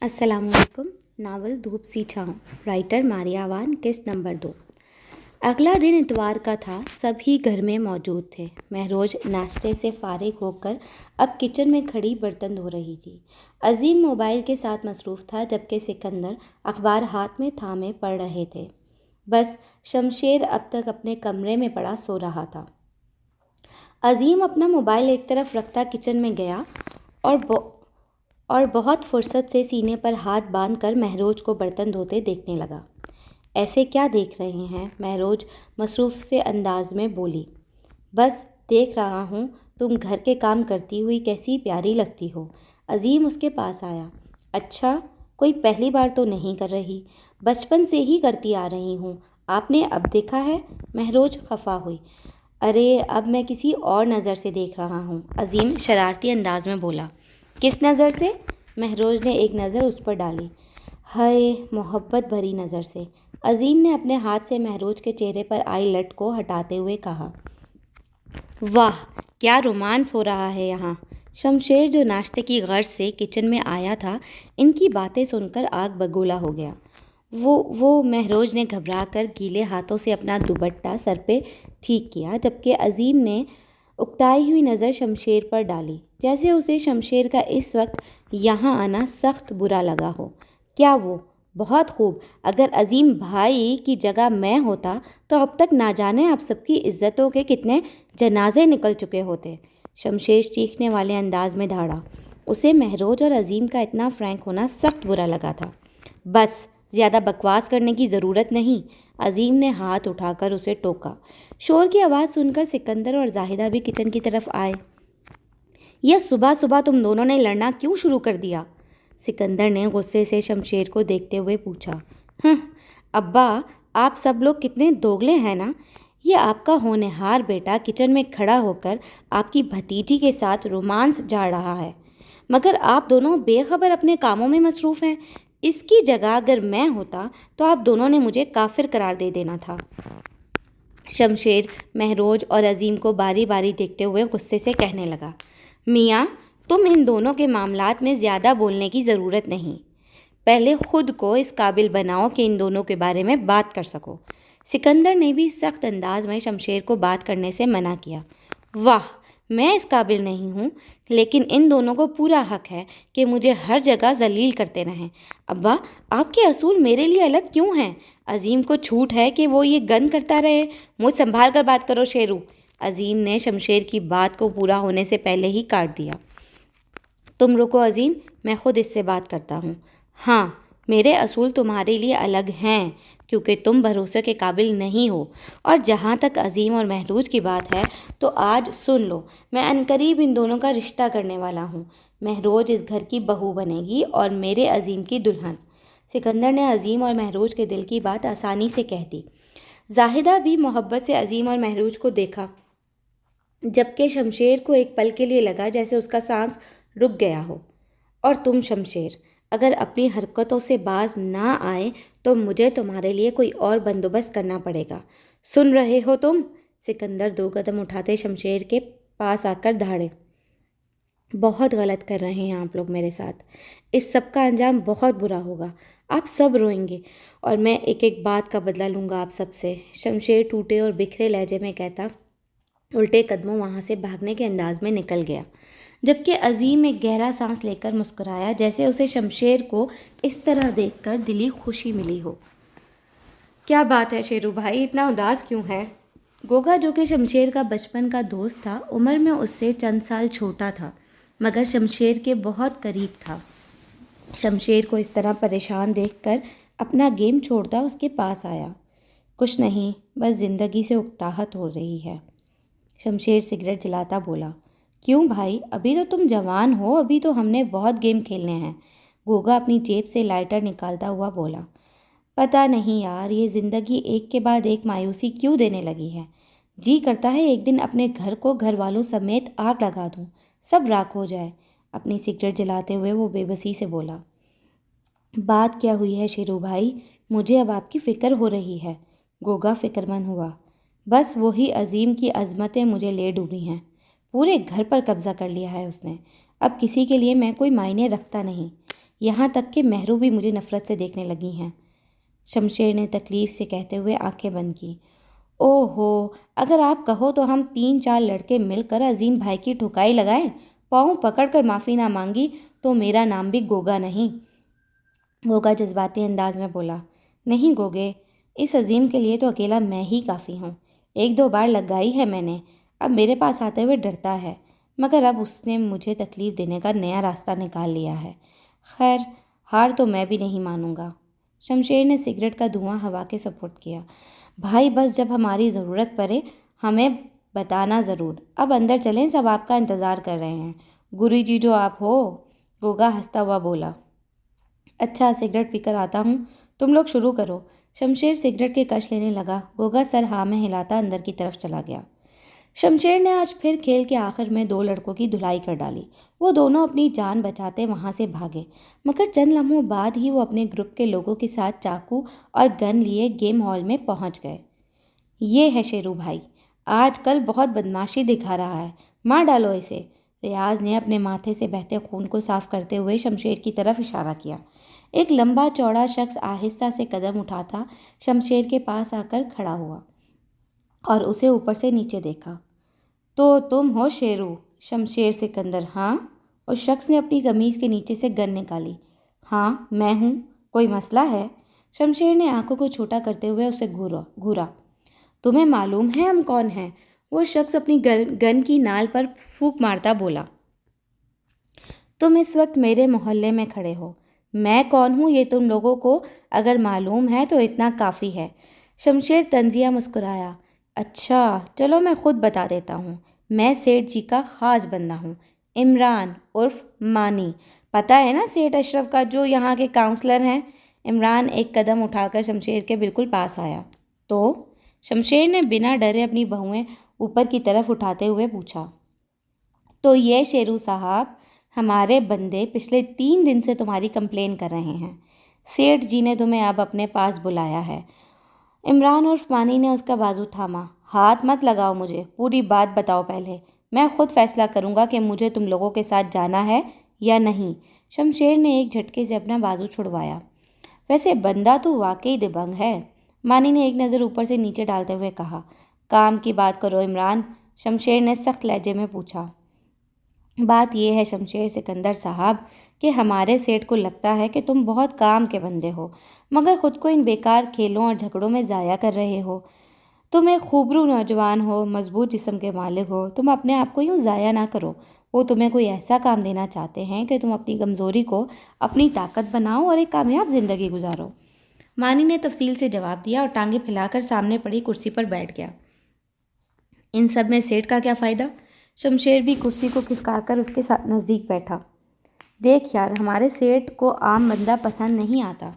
السلام علیکم۔ ناول دھوپ سی چھاؤں، رائٹر ماریا وان، قسط نمبر 2۔ اگلا دن اتوار کا تھا۔ سبھی گھر میں موجود تھے۔ مہروز ناشتے سے فارغ ہو کر اب کچن میں کھڑی برتن دھو رہی تھی۔ عظیم موبائل کے ساتھ مصروف تھا، جبکہ سکندر اخبار ہاتھ میں تھامے پڑھ رہے تھے۔ بس شمشیر اب تک اپنے کمرے میں پڑا سو رہا تھا۔ عظیم اپنا موبائل ایک طرف رکھتا کچن میں گیا اور بہت فرصت سے سینے پر ہاتھ باندھ کر مہروز کو برتن دھوتے دیکھنے لگا۔ ایسے کیا دیکھ رہے ہیں؟ مہروز مصروف سے انداز میں بولی۔ بس دیکھ رہا ہوں تم گھر کے کام کرتی ہوئی کیسی پیاری لگتی ہو۔ عظیم اس کے پاس آیا۔ اچھا، کوئی پہلی بار تو نہیں کر رہی، بچپن سے ہی کرتی آ رہی ہوں، آپ نے اب دیکھا ہے؟ مہروز خفا ہوئی۔ ارے اب میں کسی اور نظر سے دیکھ رہا ہوں، عظیم شرارتی انداز میں بولا۔ کس نظر سے؟ مہروز نے ایک نظر اس پر ڈالی۔ ہائے، محبت بھری نظر سے۔ عظیم نے اپنے ہاتھ سے مہروز کے چہرے پر آئی لٹ کو ہٹاتے ہوئے کہا۔ واہ، کیا رومانس ہو رہا ہے یہاں۔ شمشیر جو ناشتے کی غرض سے کچن میں آیا تھا، ان کی باتیں سن کر آگ بگولا ہو گیا۔ وہ مہروز نے گھبرا کر گیلے ہاتھوں سے اپنا دوپٹہ سر پہ ٹھیک کیا، جبکہ عظیم نے اکتائی ہوئی نظر شمشیر پر ڈالی، جیسے اسے شمشیر کا اس وقت یہاں آنا سخت برا لگا ہو۔ کیا وہ؟ بہت خوب۔ اگر عظیم بھائی کی جگہ میں ہوتا تو اب تک نہ جانے آپ سب کی عزتوں کے کتنے جنازے نکل چکے ہوتے۔ شمشیر چیخنے والے انداز میں دھاڑا۔ اسے مہروز اور عظیم کا اتنا فرینک ہونا سخت برا لگا تھا۔ بس، زیادہ بکواس کرنے کی ضرورت نہیں، عظیم نے ہاتھ اٹھا کر اسے ٹوکا۔ شور کی آواز سن کر سکندر اور زاہدہ بھی کچن کی طرف آئے۔ یہ صبح صبح تم دونوں نے لڑنا کیوں شروع کر دیا؟ سکندر نے غصے سے شمشیر کو دیکھتے ہوئے پوچھا۔ ابا، آپ سب لوگ کتنے دوگلے ہیں نا۔ یہ آپ کا ہونہار بیٹا کچن میں کھڑا ہو کر آپ کی بھتیجی کے ساتھ رومانس جھاڑ رہا ہے، مگر آپ دونوں بے خبر اپنے کاموں میں مصروف ہیں۔ اس کی جگہ اگر میں ہوتا تو آپ دونوں نے مجھے کافر قرار دے دینا تھا۔ شمشیر مہروز اور عظیم کو باری باری دیکھتے ہوئے غصے سے کہنے لگا۔ میاں، تم ان دونوں کے معاملات میں زیادہ بولنے کی ضرورت نہیں۔ پہلے خود کو اس قابل بناؤ کہ ان دونوں کے بارے میں بات کر سکو۔ سکندر نے بھی سخت انداز میں شمشیر کو بات کرنے سے منع کیا۔ واہ، میں اس قابل نہیں ہوں، لیکن ان دونوں کو پورا حق ہے کہ مجھے ہر جگہ ذلیل کرتے رہیں۔ ابا، آپ کے اصول میرے لیے الگ کیوں ہیں؟ عظیم کو چھوٹ ہے کہ وہ یہ گند کرتا رہے۔ منہ سنبھال کر بات کرو شیرو۔ عظیم نے شمشیر کی بات کو پورا ہونے سے پہلے ہی کاٹ دیا۔ تم رکو عظیم، میں خود اس سے بات کرتا ہوں۔ ہاں، میرے اصول تمہارے لیے الگ ہیں، کیونکہ تم بھروسے کے قابل نہیں ہو۔ اور جہاں تک عظیم اور مہروز کی بات ہے تو آج سن لو، میں عنقریب ان دونوں کا رشتہ کرنے والا ہوں۔ مہروز اس گھر کی بہو بنے گی اور میرے عظیم کی دلہن۔ سکندر نے عظیم اور مہروز کے دل کی بات آسانی سے کہہ دی۔ زاہدہ بھی محبت سے عظیم اور مہروز کو دیکھا، جبکہ شمشیر کو ایک پل کے لیے لگا جیسے اس کا سانس رک گیا ہو۔ اور تم شمشیر، اگر اپنی حرکتوں سے باز نہ آئے تو مجھے تمہارے لیے کوئی اور بندوبست کرنا پڑے گا۔ سن رہے ہو تم؟ سکندر 2 قدم اٹھاتے شمشیر کے پاس آ کر دھاڑے۔ بہت غلط کر رہے ہیں آپ لوگ میرے ساتھ۔ اس سب کا انجام بہت برا ہوگا، آپ سب روئیں گے اور میں ایک ایک بات کا بدلہ لوں گا آپ سب سے۔ شمشیر ٹوٹے اور بکھرے لہجے میں کہتا الٹے قدموں وہاں سے بھاگنے کے انداز میں نکل گیا، جبکہ عظیم ایک گہرا سانس لے کر مسکرایا، جیسے اسے شمشیر کو اس طرح دیکھ کر دلی خوشی ملی ہو۔ کیا بات ہے شیرو بھائی، اتنا اداس کیوں ہے؟ گوگا، جو کہ شمشیر کا بچپن کا دوست تھا، عمر میں اس سے چند سال چھوٹا تھا، مگر شمشیر کے بہت قریب تھا۔ شمشیر کو اس طرح پریشان دیکھ کر اپنا گیم چھوڑتا اس کے پاس آیا۔ کچھ نہیں، بس زندگی سے اکتاہٹ ہو رہی ہے۔ شمشیر سگریٹ جلاتا بولا۔ کیوں بھائی، ابھی تو تم جوان ہو، ابھی تو ہم نے بہت گیم کھیلنے ہیں۔ گوگا اپنی جیب سے لائٹر نکالتا ہوا بولا۔ پتہ نہیں یار، یہ زندگی ایک کے بعد ایک مایوسی کیوں دینے لگی ہے۔ جی کرتا ہے ایک دن اپنے گھر کو گھر والوں سمیت آگ لگا دوں، سب راکھ ہو جائے۔ اپنی سگریٹ جلاتے ہوئے وہ بے بسی سے بولا۔ بات کیا ہوئی ہے شیرو بھائی؟ مجھے اب آپ کی فکر ہو رہی ہے۔ گوگا فکر مند ہوا۔ بس وہی عظیم کی عظمتیں مجھے لے ڈوبی ہیں، پورے گھر پر قبضہ کر لیا ہے اس نے۔ اب کسی کے لیے میں کوئی معنی رکھتا نہیں۔ یہاں تک کہ مہرو بھی مجھے نفرت سے دیکھنے لگی ہیں۔ شمشیر نے تکلیف سے کہتے ہوئے آنکھیں بند کی۔ او ہو، اگر آپ کہو تو ہم 3-4 لڑکے مل کر عظیم بھائی کی ٹھکائی لگائیں۔ پاؤں پکڑ کر معافی نہ مانگی تو میرا نام بھی گوگا نہیں۔ گوگا جذباتی انداز میں بولا، نہیں گوگے، اس عظیم کے لیے تو اکیلا میں ہی کافی ہوں۔ 1-2 بار لگائی ہے میں نے، اب میرے پاس آتے ہوئے ڈرتا ہے، مگر اب اس نے مجھے تکلیف دینے کا نیا راستہ نکال لیا ہے۔ خیر، ہار تو میں بھی نہیں مانوں گا۔ شمشیر نے سگریٹ کا دھواں ہوا کے سپرد کیا۔ بھائی بس جب ہماری ضرورت پڑے ہمیں بتانا ضرور۔ اب اندر چلیں، سب آپ کا انتظار کر رہے ہیں۔ گری جی جو آپ ہو، گوگا ہنستا ہوا بولا۔ اچھا، سگریٹ پی کر آتا ہوں، تم لوگ شروع کرو۔ شمشیر سگریٹ کے کش لینے لگا۔ گوگا سر ہاں میں ہلاتا اندر کی طرف چلا گیا۔ شمشیر نے آج پھر کھیل کے آخر میں 2 لڑکوں کی دھلائی کر ڈالی۔ وہ دونوں اپنی جان بچاتے وہاں سے بھاگے، مگر چند لمحوں بعد ہی وہ اپنے گروپ کے لوگوں کے ساتھ چاقو اور گن لیے گیم ہال میں پہنچ گئے۔ یہ ہے شیرو بھائی، آج کل بہت بدماشی دکھا رہا ہے، مار ڈالو اسے۔ ریاض نے اپنے ماتھے سے بہتے خون کو صاف کرتے ہوئے شمشیر کی طرف اشارہ کیا۔ ایک لمبا چوڑا شخص آہستہ سے قدم اٹھاتا شمشیر کے پاس آ کر کھڑا ہوا اور اسے اوپر سے نیچے دیکھا۔ تو تم ہو شیرو شمشیر سکندر؟ ہاں۔ اس شخص نے اپنی قمیض کے نیچے سے گن نکالی۔ ہاں میں ہوں، کوئی مسئلہ ہے؟ شمشیر نے آنکھوں کو چھوٹا کرتے ہوئے اسے گھورا۔ تمہیں معلوم ہے ہم کون ہیں؟ وہ شخص اپنی گن کی نال پر پھونک مارتا بولا۔ تم اس وقت میرے محلے میں کھڑے ہو، میں کون ہوں یہ تم لوگوں کو اگر معلوم ہے تو اتنا کافی ہے۔ شمشیر طنزیہ مسکرایا۔ اچھا چلو میں خود بتا دیتا ہوں، میں سیٹھ جی کا خاص بندہ ہوں، عمران عرف مانی۔ پتہ ہے نا سیٹھ اشرف کا جو یہاں کے کاؤنسلر ہیں؟ عمران ایک قدم اٹھا کر شمشیر کے بالکل پاس آیا۔ تو شمشیر نے بنا ڈرے اپنی بہویں اوپر کی طرف اٹھاتے ہوئے پوچھا۔ تو یہ شیرو صاحب، ہمارے بندے پچھلے 3 دن سے تمہاری کمپلین کر رہے ہیں، سیٹھ جی نے تمہیں اب اپنے پاس بلایا ہے۔ عمران عرف مانی نے اس کا بازو تھاما۔ ہاتھ مت لگاؤ مجھے، پوری بات بتاؤ پہلے، میں خود فیصلہ کروں گا کہ مجھے تم لوگوں کے ساتھ جانا ہے یا نہیں۔ شمشیر نے ایک جھٹکے سے اپنا بازو چھڑوایا۔ ویسے بندہ تو واقعی دبنگ ہے، مانی نے ایک نظر اوپر سے نیچے ڈالتے ہوئے کہا۔ کام کی بات کرو عمران، شمشیر نے سخت لہجے میں پوچھا۔ بات یہ ہے شمشیر سکندر صاحب کہ ہمارے سیٹھ کو لگتا ہے کہ تم بہت کام کے بندے ہو، مگر خود کو ان بیکار کھیلوں اور جھگڑوں میں ضائع کر رہے ہو۔ تم ایک خوبرو نوجوان ہو، مضبوط جسم کے مالک ہو، تم اپنے آپ کو یوں ضائع نہ کرو۔ وہ تمہیں کوئی ایسا کام دینا چاہتے ہیں کہ تم اپنی کمزوری کو اپنی طاقت بناؤ اور ایک کامیاب زندگی گزارو۔ مانی نے تفصیل سے جواب دیا اور ٹانگیں پھیلا کر سامنے پڑی کرسی پر بیٹھ گیا۔ ان سب میں سیٹھ کا کیا فائدہ؟ شمشیر بھی کرسی کو کھسکا کر اس کے نزدیک بیٹھا۔ دیکھ یار، ہمارے سیٹھ کو عام بندہ پسند نہیں آتا،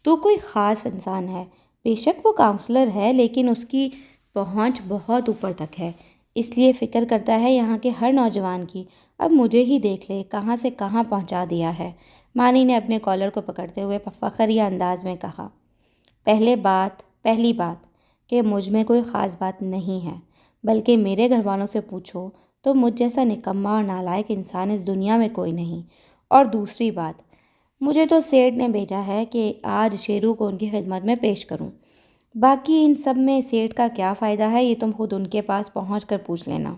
تو کوئی خاص انسان ہے۔ بے شک وہ کاؤنسلر ہے، لیکن اس کی پہنچ بہت اوپر تک ہے، اس لیے فکر کرتا ہے یہاں کے ہر نوجوان کی۔ اب مجھے ہی دیکھ لے کہاں سے کہاں پہنچا دیا ہے۔ مانی نے اپنے کالر کو پکڑتے ہوئے فخریہ انداز میں کہا۔ پہلی بات کہ مجھ میں کوئی خاص بات نہیں ہے، بلکہ میرے گھر والوں سے پوچھو تو مجھ جیسا نکما اور نالائق انسان اس دنیا میں کوئی نہیں۔ اور دوسری بات، مجھے تو سیٹھ نے بھیجا ہے کہ آج شیرو کو ان کی خدمت میں پیش کروں۔ باقی ان سب میں سیٹھ کا کیا فائدہ ہے یہ تم خود ان کے پاس پہنچ کر پوچھ لینا۔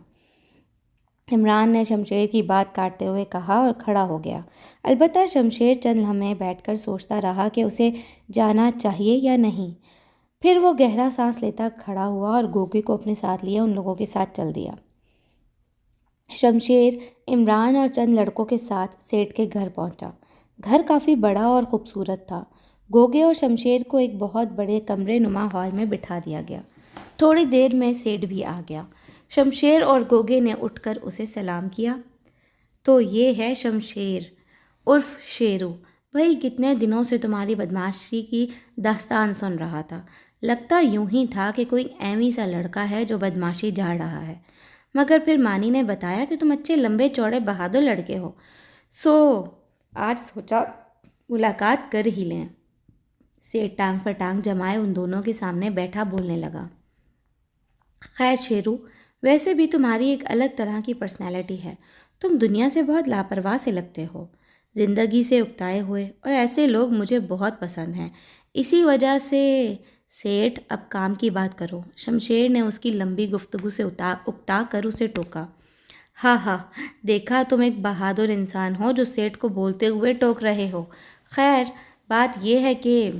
عمران نے شمشیر کی بات کاٹتے ہوئے کہا اور کھڑا ہو گیا۔ البتہ شمشیر چند لمحے بیٹھ کر سوچتا رہا کہ اسے جانا چاہیے یا نہیں۔ پھر وہ گہرا سانس لیتا کھڑا ہوا اور گوگے کو اپنے ساتھ لیے ان لوگوں کے ساتھ چل دیا۔ شمشیر عمران اور چند لڑکوں کے ساتھ سیٹھ کے گھر پہنچا۔ گھر کافی بڑا اور خوبصورت تھا۔ گوگے اور شمشیر کو ایک بہت بڑے کمرے نما ہال میں بٹھا دیا گیا۔ تھوڑی دیر میں سیٹھ بھی آ گیا۔ شمشیر اور گوگے نے اٹھ کر اسے سلام کیا۔ تو یہ ہے شمشیر عرف شیرو بھائی، کتنے دنوں سے تمہاری بدماشی کی داستان سن رہا تھا۔ لگتا یوں ہی تھا کہ کوئی ایویں سا لڑکا ہے جو بدماشی جھاڑ رہا ہے، مگر پھر مانی نے بتایا کہ تم اچھے لمبے چوڑے بہادر لڑکے ہو، سو آج سوچا ملاقات کر ہی لیں۔ سیٹھ ٹانگ پر ٹانگ جمائے ان دونوں کے سامنے بیٹھا بولنے لگا۔ خیر شیرو، ویسے بھی تمہاری ایک الگ طرح کی پرسنالٹی ہے، تم دنیا سے بہت لاپرواہ سے لگتے ہو۔ زندگی سے اکتائے ہوئے، اور ایسے لوگ مجھے بہت پسند ہیں۔ اسی وجہ سے سیٹھ اب کام کی بات کرو۔ شمشیر نے اس کی لمبی گفتگو سے اکتا کر اسے ٹوکا۔ ہاں ہاں، دیکھا تم ایک بہادر انسان ہو جو سیٹھ کو بولتے ہوئے ٹوک رہے ہو۔ خیر بات یہ ہے کہ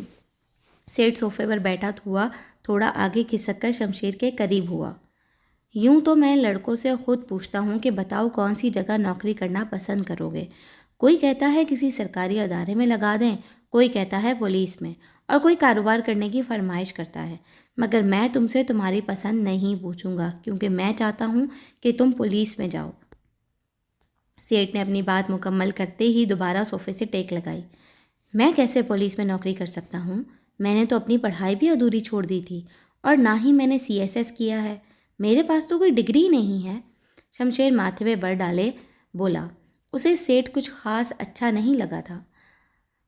سیٹھ صوفے پر بیٹھا ہوا تھوڑا آگے کھسک کر شمشیر کے قریب ہوا۔ یوں تو میں لڑکوں سے خود پوچھتا ہوں کہ بتاؤ کون سی جگہ نوکری کرنا پسند کرو گے۔ کوئی کہتا ہے کسی سرکاری ادارے میں لگا دیں، کوئی کہتا ہے پولیس میں، اور کوئی کاروبار کرنے کی فرمائش کرتا ہے۔ مگر میں تم سے تمہاری پسند نہیں پوچھوں گا، کیونکہ میں چاہتا ہوں کہ تم پولیس میں جاؤ۔ سیٹھ نے اپنی بات مکمل کرتے ہی دوبارہ صوفے سے ٹیک لگائی۔ میں کیسے پولیس میں نوکری کر سکتا ہوں؟ میں نے تو اپنی پڑھائی بھی ادھوری چھوڑ دی تھی، اور نہ ہی میں نے CSS کیا ہے۔ میرے پاس تو کوئی ڈگری نہیں ہے۔ شمشیر ماتھے پہ بر ڈالے بولا۔ اسے سیٹھ کچھ خاص اچھا نہیں لگا تھا۔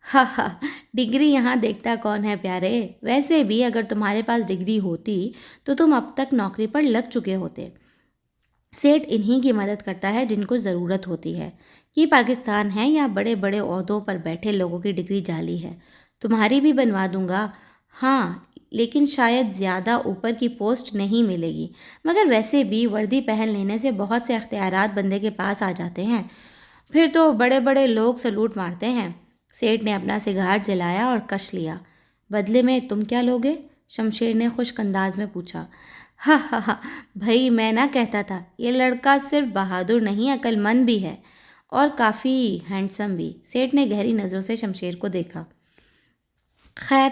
ہاں ہاں، ڈگری یہاں دیکھتا کون ہے پیارے؟ ویسے بھی اگر تمہارے پاس ڈگری ہوتی تو تم اب تک نوکری پر لگ چکے ہوتے۔ سیٹھ انہی کی مدد کرتا ہے جن کو ضرورت ہوتی ہے۔ یہ پاکستان ہے یا بڑے بڑے عہدوں پر بیٹھے لوگوں کی ڈگری جعلی ہے؟ تمہاری بھی بنوا دوں گا، ہاں، لیکن شاید زیادہ اوپر کی پوسٹ نہیں ملے گی۔ مگر ویسے بھی وردی پہن لینے سے بہت سے اختیارات بندے کے پاس آ جاتے ہیں، پھر تو بڑے بڑے لوگ سلوٹ مارتے ہیں۔ سیٹھ نے اپنا سگار جلایا اور کش لیا۔ بدلے میں تم کیا لوگے؟ شمشیر نے خشک انداز میں پوچھا۔ ہاں ہاں ہاں، بھائی میں نہ کہتا تھا، یہ لڑکا صرف بہادر نہیں عقل مند بھی ہے، اور کافی ہینڈسم بھی۔ سیٹھ نے گہری نظروں سے شمشیر کو دیکھا۔ خیر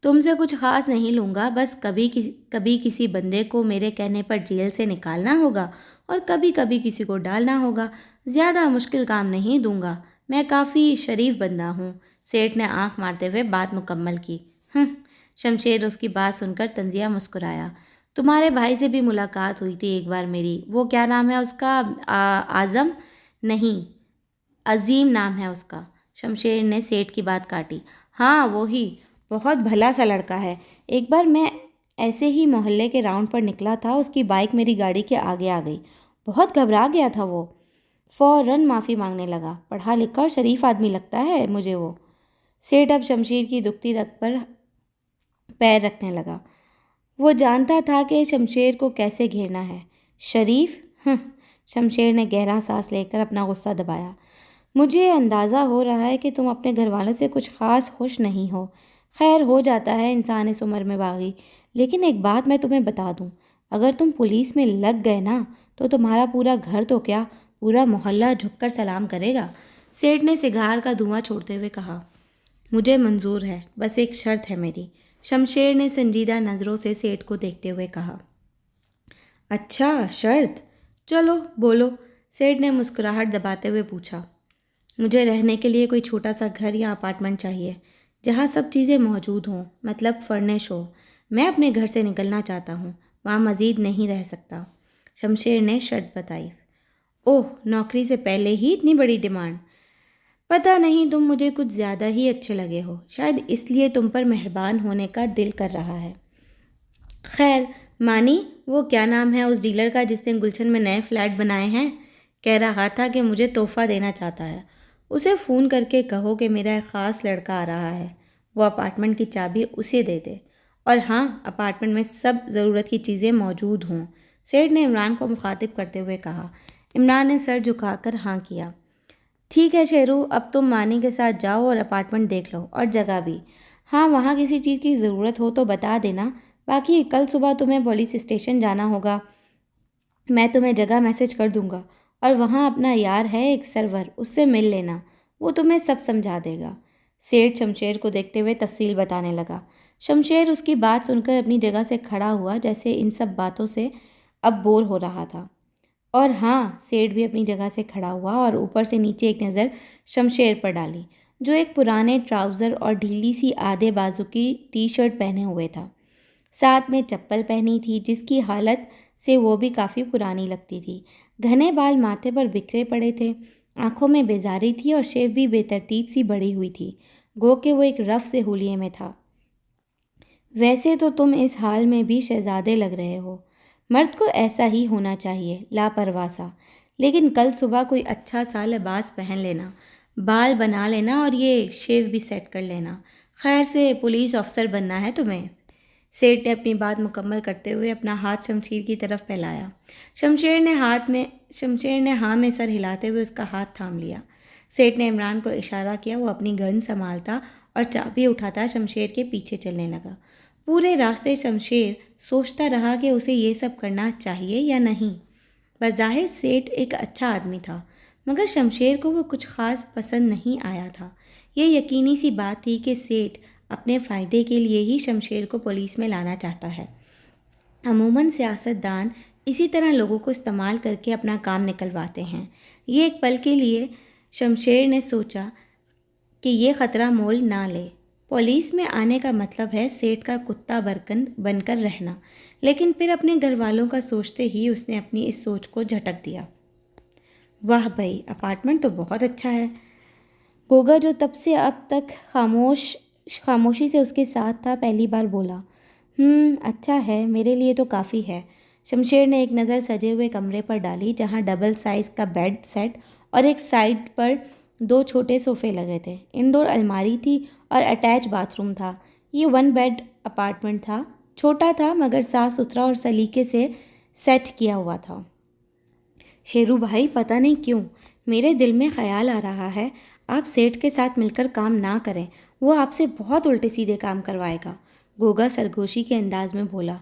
تم سے کچھ خاص نہیں لوں گا، بس کبھی کسی بندے کو میرے کہنے پر جیل سے نکالنا ہوگا، اور کبھی کبھی کسی کو ڈالنا ہوگا۔ زیادہ مشکل کام نہیں دوں گا، میں کافی شریف بندہ ہوں۔ سیٹھ نے آنکھ مارتے ہوئے بات مکمل کی۔ شمشیر اس کی بات سن کر طنزیہ مسکرایا۔ تمہارے بھائی سے بھی ملاقات ہوئی تھی ایک بار میری، وہ کیا نام ہے اس کا؟ اعظم؟ نہیں، عظیم نام ہے اس کا۔ شمشیر نے سیٹھ کی بات کاٹی۔ ہاں وہی، بہت بھلا سا لڑکا ہے۔ ایک بار میں ایسے ہی محلے کے راؤنڈ پر نکلا تھا، اس کی بائک میری گاڑی کے آگے آ گئی۔ بہت گھبرا گیا تھا وہ، فوراً معافی مانگنے لگا۔ پڑھا لکھا اور شریف آدمی لگتا ہے مجھے وہ۔ سیٹھ اب شمشیر کی دکھتی رگ پر پیر رکھنے لگا۔ وہ جانتا تھا کہ شمشیر کو کیسے گھیرنا ہے۔ شریف؟ شمشیر نے گہرا سانس لے کر اپنا غصہ دبایا۔ مجھے اندازہ ہو رہا ہے کہ تم اپنے گھر والوں سے کچھ خاص خوش نہیں ہو۔ خیر ہو جاتا ہے انسان اس عمر میں باغی، لیکن ایک بات میں تمہیں بتا دوں، اگر تم پولیس میں لگ گئے نا تو تمہارا پورا گھر تو کیا، پورا محلہ جھک کر سلام کرے گا۔ سیٹھ نے سگار کا دھواں چھوڑتے ہوئے کہا۔ مجھے منظور ہے، بس ایک شرط ہے میری۔ شمشیر نے سنجیدہ نظروں سے سیٹھ کو دیکھتے ہوئے کہا۔ اچھا شرط، چلو بولو۔ سیٹھ نے مسکراہٹ دباتے ہوئے پوچھا۔ مجھے رہنے کے لیے کوئی چھوٹا سا گھر یا اپارٹمنٹ چاہیے جہاں سب چیزیں موجود ہوں، مطلب فرنش ہو۔ میں اپنے گھر سے نکلنا چاہتا ہوں، وہاں مزید نہیں رہ سکتا۔ شمشیر نے شرط بتائی۔ اوہ، نوکری سے پہلے ہی اتنی بڑی ڈیمانڈ؟ پتہ نہیں، تم مجھے کچھ زیادہ ہی اچھے لگے ہو، شاید اس لیے تم پر مہربان ہونے کا دل کر رہا ہے۔ خیر مانی، وہ کیا نام ہے اس ڈیلر کا جس نے گلشن میں نئے فلیٹ بنائے ہیں؟ کہہ رہا تھا کہ مجھے تحفہ دینا چاہتا ہے۔ اسے فون کر کے کہو کہ میرا ایک خاص لڑکا آ رہا ہے، وہ اپارٹمنٹ کی چابی اسے دے دے، اور ہاں اپارٹمنٹ میں سب ضرورت کی چیزیں موجود ہوں۔ سیٹھ نے عمران کو مخاطب کرتے ہوئے کہا۔ عمران نے سر جھکا کر ہاں کیا۔ ٹھیک ہے شیرو، اب تم مانی کے ساتھ جاؤ اور اپارٹمنٹ دیکھ لو، اور جگہ بھی۔ ہاں وہاں کسی چیز کی ضرورت ہو تو بتا دینا۔ باقی کل صبح تمہیں پولیس اسٹیشن جانا ہوگا، میں تمہیں جگہ میسج کر دوں گا، اور وہاں اپنا یار ہے ایک سرور، اس سے مل لینا، وہ تمہیں سب سمجھا دے گا۔ سیٹھ شمشیر کو دیکھتے ہوئے تفصیل بتانے لگا۔ شمشیر اس کی بات سن کر اپنی جگہ سے کھڑا ہوا، جیسے ان سب باتوں سے اب بور ہو رہا تھا۔ اور ہاں، سیٹھ بھی اپنی جگہ سے کھڑا ہوا اور اوپر سے نیچے ایک نظر شمشیر پر ڈالی، جو ایک پرانے ٹراؤزر اور ڈھیلی سی آدھے بازو کی ٹی شرٹ پہنے ہوئے تھا، ساتھ میں چپل پہنی تھی جس کی حالت سے وہ بھی کافی پرانی لگتی تھی۔ گھنے بال ماتھے پر بکھرے پڑے تھے، آنکھوں میں بیزاری تھی، اور شیو بھی بے ترتیب سی بڑھی ہوئی تھی، گو کہ وہ ایک رف سے حلیے میں تھا۔ ویسے تو تم اس حال میں بھی شہزادے لگ رہے ہو، مرد کو ایسا ہی ہونا چاہیے، لاپرواہ سا، لیکن کل صبح کوئی اچھا سا لباس پہن لینا، بال بنا لینا اور یہ شیو بھی سیٹ کر لینا۔ خیر سے پولیس افسر بننا ہے تمہیں۔ سیٹھ نے اپنی بات مکمل کرتے ہوئے اپنا ہاتھ شمشیر کی طرف پھیلایا۔ شمشیر نے ہاں میں سر ہلاتے ہوئے اس کا ہاتھ تھام لیا۔ سیٹھ نے عمران کو اشارہ کیا، وہ اپنی گن سنبھالتا اور چابی اٹھاتا شمشیر کے پیچھے چلنے لگا۔ پورے راستے شمشیر سوچتا رہا کہ اسے یہ سب کرنا چاہیے یا نہیں۔ بظاہر سیٹھ ایک اچھا آدمی تھا، مگر شمشیر کو وہ کچھ خاص پسند نہیں آیا تھا۔ یہ یقینی سی بات تھی کہ سیٹھ اپنے فائدے کے لیے ہی شمشیر کو پولیس میں لانا چاہتا ہے۔ عموماً سیاست دان اسی طرح لوگوں کو استعمال کر کے اپنا کام نکلواتے ہیں۔ یہ ایک پل کے لیے شمشیر نے سوچا کہ یہ خطرہ مول نہ لے۔ پولیس میں آنے کا مطلب ہے سیٹھ کا کتا بن کر رہنا، لیکن پھر اپنے گھر والوں کا سوچتے ہی اس نے اپنی اس سوچ کو جھٹک دیا۔ واہ بھائی، اپارٹمنٹ تو بہت اچھا ہے۔ گوگا جو تب سے اب تک خاموشی سے اس کے ساتھ تھا، پہلی بار بولا۔ اچھا ہے، میرے لیے تو کافی ہے۔ شمشیر نے ایک نظر سجے ہوئے کمرے پر ڈالی، جہاں ڈبل سائز کا بیڈ سیٹ اور ایک سائڈ پر 2 چھوٹے صوفے لگے تھے۔ انڈور الماری تھی اور اٹیچ باتھ روم تھا۔ یہ 1 بیڈ اپارٹمنٹ تھا، چھوٹا تھا مگر صاف ستھرا اور سلیقے سے سیٹ کیا ہوا تھا۔ شیرو بھائی، پتہ نہیں کیوں میرے دل میں خیال آ رہا ہے آپ سیٹھ کے ساتھ مل کر کام نہ کریں، وہ آپ سے بہت الٹے سیدھے کام کروائے گا۔ گوگا سرگوشی کے انداز میں بولا۔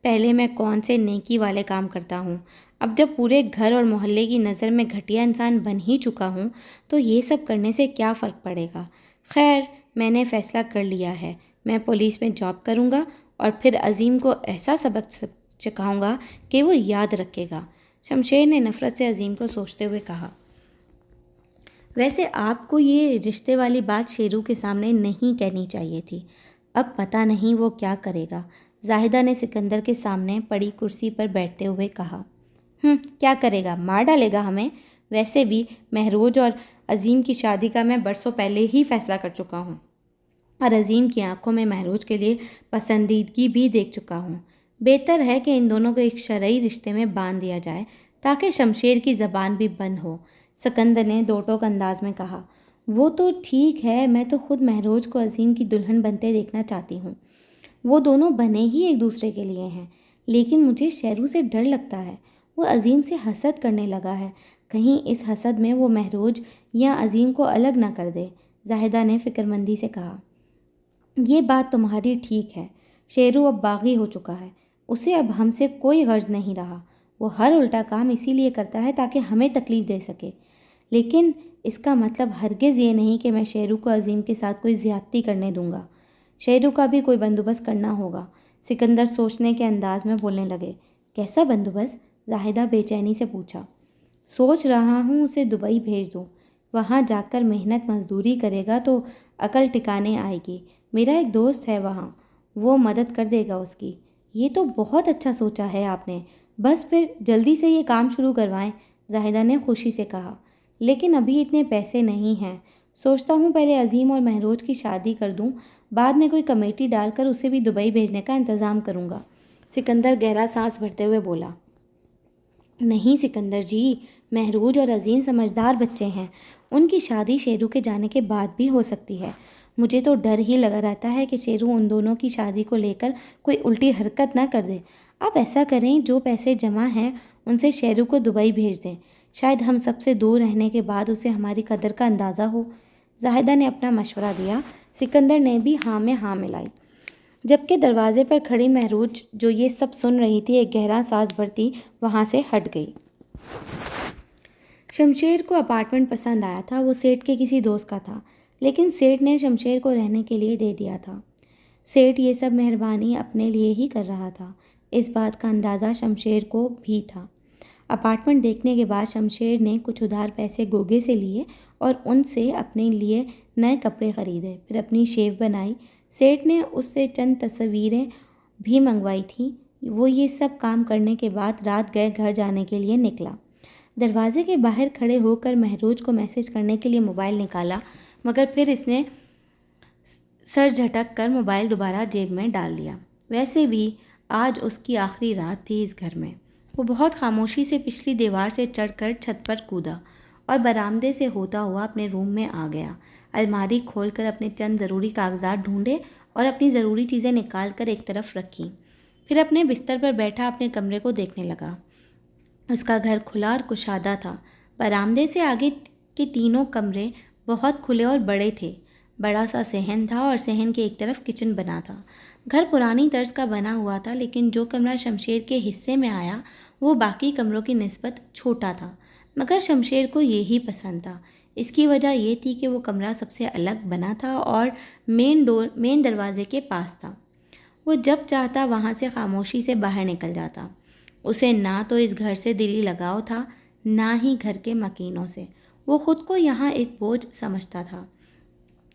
پہلے میں کون سے نیکی والے کام کرتا ہوں، اب جب پورے گھر اور محلے کی نظر میں گھٹیا انسان بن ہی چکا ہوں تو یہ سب کرنے سے کیا فرق پڑے گا۔ خیر، میں نے فیصلہ کر لیا ہے، میں پولیس میں جاب کروں گا اور پھر عظیم کو ایسا سبق سکھاؤں گا کہ وہ یاد رکھے گا۔ شمشیر نے نفرت سے عظیم کو سوچتے ہوئے کہا۔ ویسے آپ کو یہ رشتے والی بات شیرو کے سامنے نہیں کہنی چاہیے تھی، اب پتہ نہیں وہ کیا کرے گا، زاہدہ نے سکندر کے سامنے پڑی کرسی پر بیٹھتے ہوئے کہا۔ کیا کرے گا، مار ڈالے گا ہمیں۔ ویسے بھی مہروج اور عظیم کی شادی کا میں برسوں پہلے ہی فیصلہ کر چکا ہوں اور عظیم کی آنکھوں میں مہروج کے لیے پسندیدگی بھی دیکھ چکا ہوں۔ بہتر ہے کہ ان دونوں کو ایک شرعی رشتے میں باندھ دیا جائے تاکہ شمشیر کی زبان بھی بند ہو، سکندر نے دو ٹوک انداز میں کہا۔ وہ تو ٹھیک ہے، میں تو خود مہروج کو عظیم کی دلہن بنتے دیکھنا چاہتی ہوں، وہ دونوں بنے ہی ایک دوسرے کے لیے ہیں، لیکن مجھے شیرو سے ڈر لگتا ہے، وہ عظیم سے حسد کرنے لگا ہے، کہیں اس حسد میں وہ مہروج یا عظیم کو الگ نہ کر دے، زاہدہ نے فکر مندی سے کہا۔ یہ بات تمہاری ٹھیک ہے، شیرو اب باغی ہو چکا ہے، اسے اب ہم سے کوئی غرض نہیں رہا، وہ ہر الٹا کام اسی لیے کرتا ہے تاکہ ہمیں تکلیف دے سکے، لیکن اس کا مطلب ہرگز یہ نہیں کہ میں شیرو کو عظیم کے ساتھ کوئی زیادتی کرنے دوں گا، شیرو کا بھی کوئی بندوبست کرنا ہوگا۔ سکندر سوچنے کے انداز میں بولنے لگے۔ کیسا بندوبست؟ زاہدہ بے چینی سے پوچھا۔ سوچ رہا ہوں اسے دبئی بھیج دوں، وہاں جا کر محنت مزدوری کرے گا تو عقل ٹھکانے آئے گی، میرا ایک دوست ہے وہاں، وہ مدد کر دے گا اس کی۔ یہ تو بہت اچھا سوچا ہے آپ نے، بس پھر جلدی سے یہ کام شروع کروائیں، زاہدہ نے خوشی سے کہا۔ لیکن ابھی اتنے پیسے نہیں ہیں، سوچتا ہوں پہلے عظیم اور مہروج کی شادی کر دوں، بعد میں کوئی کمیٹی ڈال کر اسے بھی دبئی بھیجنے کا انتظام کروں گا۔ سکندر گہرا سانس بھرتے ہوئے بولا۔ نہیں سکندر جی، مہروج اور عظیم سمجھدار بچے ہیں، ان کی شادی شیرو کے جانے کے بعد بھی ہو سکتی ہے، مجھے تو ڈر ہی لگا رہتا ہے کہ شیرو ان دونوں کی شادی کو لے کر کوئی الٹی حرکت نہ کر دے۔ آپ ایسا کریں، جو پیسے جمع ہیں ان سے شیرو کو دبئی بھیج دیں، شاید ہم سب سے دور رہنے کے بعد اسے ہماری قدر کا اندازہ ہو۔ زاہدہ نے اپنا مشورہ دیا۔ سکندر نے بھی ہاں میں ہاں ملائی، جبکہ دروازے پر کھڑی مہروج جو یہ سب سن رہی تھی ایک گہرا سانس بھرتی وہاں سے ہٹ گئی۔ شمشیر کو اپارٹمنٹ پسند آیا تھا، وہ سیٹھ کے کسی دوست کا تھا، لیکن سیٹھ نے شمشیر کو رہنے کے لیے دے دیا تھا۔ سیٹھ یہ سب مہربانی اپنے لیے ہی کر رہا تھا، اس بات کا اندازہ شمشیر کو بھی تھا۔ اپارٹمنٹ دیکھنے کے بعد شمشیر نے کچھ ادھار پیسے گوگے سے لیے اور ان سے اپنے لیے نئے کپڑے خریدے، پھر اپنی شیو بنائی۔ سیٹھ نے اس سے چند تصویریں بھی منگوائی تھیں۔ وہ یہ سب کام کرنے کے بعد رات گئے گھر جانے کے لیے نکلا۔ دروازے کے باہر کھڑے ہو کر مہروج کو میسج کرنے کے لیے موبائل نکالا، مگر پھر اس نے سر جھٹک کر موبائل دوبارہ جیب میں ڈال لیا۔ ویسے بھی آج اس کی آخری رات تھی اس گھر میں۔ وہ بہت خاموشی سے پچھلی دیوار سے چڑھ کر چھت پر کودا اور برآمدے سے ہوتا ہوا اپنے روم میں آ گیا۔ الماری کھول کر اپنے چند ضروری کاغذات ڈھونڈے اور اپنی ضروری چیزیں نکال کر ایک طرف رکھیں۔ پھر اپنے بستر پر بیٹھا اپنے کمرے کو دیکھنے لگا۔ اس کا گھر کھلا اور کشادہ تھا۔ برآمدے سے آگے کے تینوں کمرے بہت کھلے اور بڑے تھے۔ بڑا سا صحن تھا اور صحن کے ایک طرف کچن بنا تھا۔ گھر پرانی طرز کا بنا ہوا تھا، لیکن جو کمرہ شمشیر کے حصے میں آیا وہ باقی کمروں کی نسبت چھوٹا تھا، مگر شمشیر کو یہی پسند تھا۔ اس کی وجہ یہ تھی کہ وہ کمرہ سب سے الگ بنا تھا اور مین دروازے کے پاس تھا۔ وہ جب چاہتا وہاں سے خاموشی سے باہر نکل جاتا۔ اسے نہ تو اس گھر سے دلی لگاؤ تھا، نہ ہی گھر کے مکینوں سے۔ وہ خود کو یہاں ایک بوجھ سمجھتا تھا۔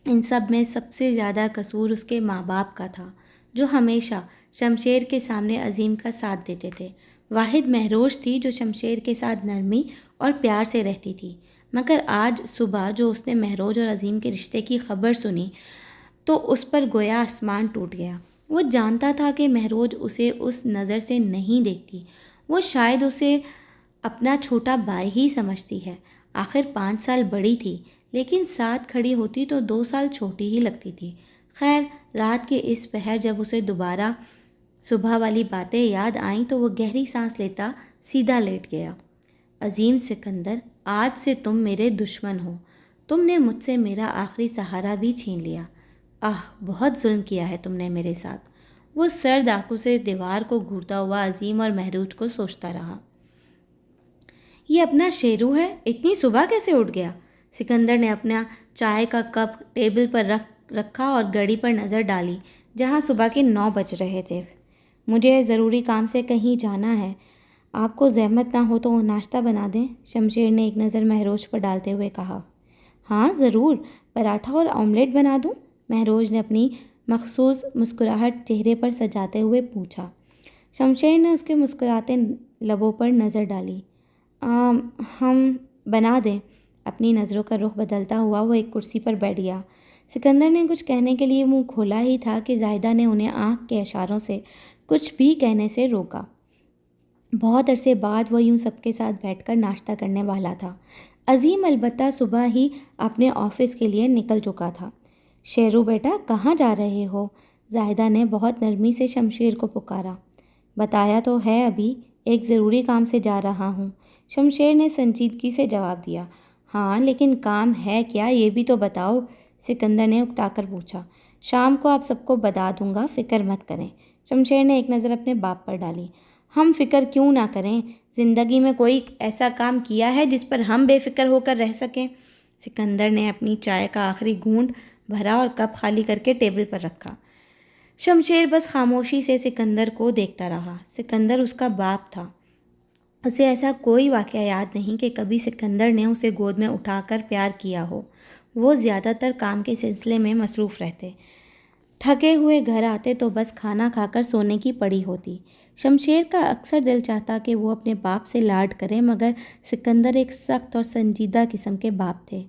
ان سب میں سب سے زیادہ قصور اس کے ماں باپ کا تھا، جو ہمیشہ شمشیر کے سامنے عظیم کا ساتھ دیتے تھے۔ واحد مہروش تھی جو شمشیر کے ساتھ نرمی اور پیار سے رہتی تھی، مگر آج صبح جو اس نے مہروش اور عظیم کے رشتے کی خبر سنی تو اس پر گویا آسمان ٹوٹ گیا۔ وہ جانتا تھا کہ مہروش اسے اس نظر سے نہیں دیکھتی، وہ شاید اسے اپنا چھوٹا بھائی ہی سمجھتی ہے۔ آخر 5 سال بڑی تھی، لیکن ساتھ کھڑی ہوتی تو 2 سال چھوٹی ہی لگتی تھی۔ خیر، رات کے اس پہر جب اسے دوبارہ صبح والی باتیں یاد آئیں تو وہ گہری سانس لیتا سیدھا لیٹ گیا۔ عظیم سکندر، آج سے تم میرے دشمن ہو۔ تم نے مجھ سے میرا آخری سہارا بھی چھین لیا۔ بہت ظلم کیا ہے تم نے میرے ساتھ۔ وہ سرد آنکھوں سے دیوار کو گھورتا ہوا عظیم اور مہروش کو سوچتا رہا۔ یہ اپنا شیرو ہے، اتنی صبح کیسے اٹھ گیا؟ سکندر نے اپنا چائے کا کپ ٹیبل پر رکھا اور گھڑی پر نظر ڈالی جہاں صبح کے 9 بج رہے تھے۔ مجھے ضروری کام سے کہیں جانا ہے، آپ کو زحمت نہ ہو تو ناشتہ بنا دیں، شمشیر نے ایک نظر مہروش پر ڈالتے ہوئے کہا۔ ہاں ضرور، پراٹھا اور آملیٹ بنا دوں؟ مہروش نے اپنی مخصوص مسکراہٹ چہرے پر سجاتے ہوئے پوچھا۔ شمشیر نے اس کے مسکراتے لبوں پر نظر ڈالی۔ ہم بنا دیں۔ اپنی نظروں کا رخ بدلتا ہوا وہ ایک کرسی پر بیٹھ گیا۔ سکندر نے کچھ کہنے کے لیے منہ کھولا ہی تھا کہ زاہدہ نے انہیں آنکھ کے اشاروں سے کچھ بھی کہنے سے روکا۔ بہت عرصے بعد وہ یوں سب کے ساتھ بیٹھ کر ناشتہ کرنے والا تھا۔ عظیم البتہ صبح ہی اپنے آفس کے لیے نکل چکا تھا۔ شیرو بیٹا، کہاں جا رہے ہو؟ زاہدہ نے بہت نرمی سے شمشیر کو پکارا۔ بتایا تو ہے ابھی، ایک ضروری کام سے جا رہا ہوں، شمشیر نے سنجیدگی سے جواب دیا۔ ہاں لیکن کام ہے کیا یہ بھی تو بتاؤ، سکندر نے اکتا کر پوچھا۔ شام کو آپ سب کو بتا دوں گا، فکر مت کریں، شمشیر نے ایک نظر اپنے باپ پر ڈالی۔ ہم فکر کیوں نہ کریں؟ زندگی میں کوئی ایسا کام کیا ہے جس پر ہم بے فکر ہو کر رہ سکیں؟ سکندر نے اپنی چائے کا آخری گھونٹ بھرا اور کپ خالی کر کے ٹیبل پر رکھا۔ شمشیر بس خاموشی سے سکندر کو دیکھتا رہا۔ سکندر اس کا باپ تھا۔ اسے ایسا کوئی واقعہ یاد نہیں کہ کبھی سکندر نے اسے گود میں اٹھا کر پیار کیا ہو۔ وہ زیادہ تر کام کے سلسلے میں مصروف رہتے، تھکے ہوئے گھر آتے تو بس کھانا کھا کر سونے کی پڑی ہوتی۔ شمشیر کا اکثر دل چاہتا کہ وہ اپنے باپ سے لاڈ کرے، مگر سکندر ایک سخت اور سنجیدہ قسم کے باپ تھے۔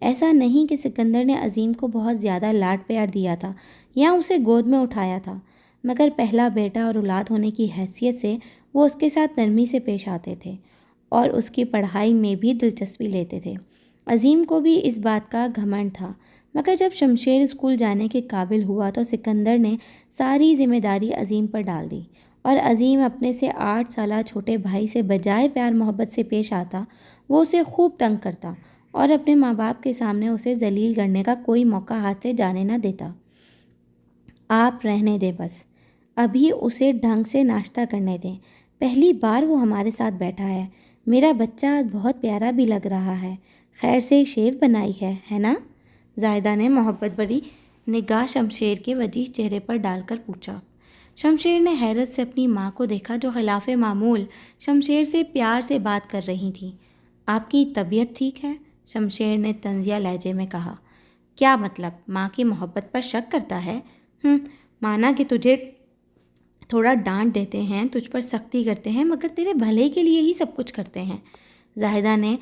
ایسا نہیں کہ سکندر نے عظیم کو بہت زیادہ لاڈ پیار دیا تھا یا اسے گود میں اٹھایا تھا، مگر پہلا بیٹا اور اولاد ہونے کی حیثیت سے وہ اس کے ساتھ نرمی سے پیش آتے تھے اور اس کی پڑھائی میں بھی دلچسپی لیتے تھے۔ عظیم کو بھی اس بات کا گھمنڈ تھا، مگر جب شمشیر اسکول جانے کے قابل ہوا تو سکندر نے ساری ذمہ داری عظیم پر ڈال دی، اور عظیم اپنے سے 8 سالہ چھوٹے بھائی سے بجائے پیار محبت سے پیش آتا وہ اسے خوب تنگ کرتا اور اپنے ماں باپ کے سامنے اسے ذلیل کرنے کا کوئی موقع ہاتھ سے جانے نہ دیتا۔ آپ رہنے دیں، بس ابھی اسے ڈھنگ سے ناشتہ کرنے دیں، پہلی بار وہ ہمارے ساتھ بیٹھا ہے۔ میرا بچہ بہت پیارا بھی لگ رہا ہے، خیر سے شیو بنائی ہے نا؟ زاہدہ نے محبت بھری نگاہ شمشیر کے وجیح چہرے پر ڈال کر پوچھا۔ شمشیر نے حیرت سے اپنی ماں کو دیکھا جو خلاف معمول شمشیر سے پیار سے بات کر رہی تھیں۔ آپ کی طبیعت ٹھیک ہے؟ شمشیر نے طنزیہ لہجے میں کہا۔ کیا مطلب؟ ماں کی محبت پر شک کرتا ہے؟ مانا کہ تجھے تھوڑا ڈانٹ دیتے ہیں، تجھ پر سختی کرتے ہیں، مگر تیرے بھلے کے لیے ہی سب کچھ کرتے ہیں، زاہدہ نے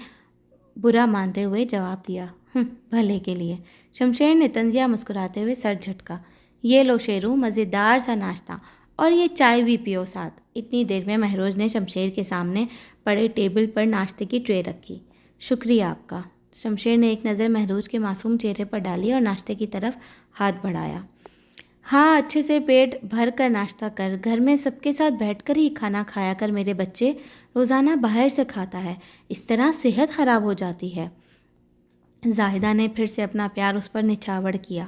برا مانتے ہوئے جواب دیا۔ بھلے کے لیے؟ شمشیر نے طنزیہ مسکراتے ہوئے سر جھٹکا۔ یہ لو شیرو، مزیدار سا ناشتہ، اور یہ چائے بھی پیو ساتھ۔ اتنی دیر میں مہروش نے شمشیر کے سامنے پڑے ٹیبل پر ناشتے کی ٹرے رکھی۔ شکریہ آپ کا۔ شمشیر نے ایک نظر مہروز کے معصوم چہرے پر ڈالی اور ناشتے کی طرف ہاتھ بڑھایا۔ ہاں، اچھے سے پیٹ بھر کر ناشتہ کر، گھر میں سب کے ساتھ بیٹھ کر ہی کھانا کھایا کر، میرے بچے روزانہ باہر سے کھاتا ہے، اس طرح صحت خراب ہو جاتی ہے۔ زاہدہ نے پھر سے اپنا پیار اس پر نچھاور کیا۔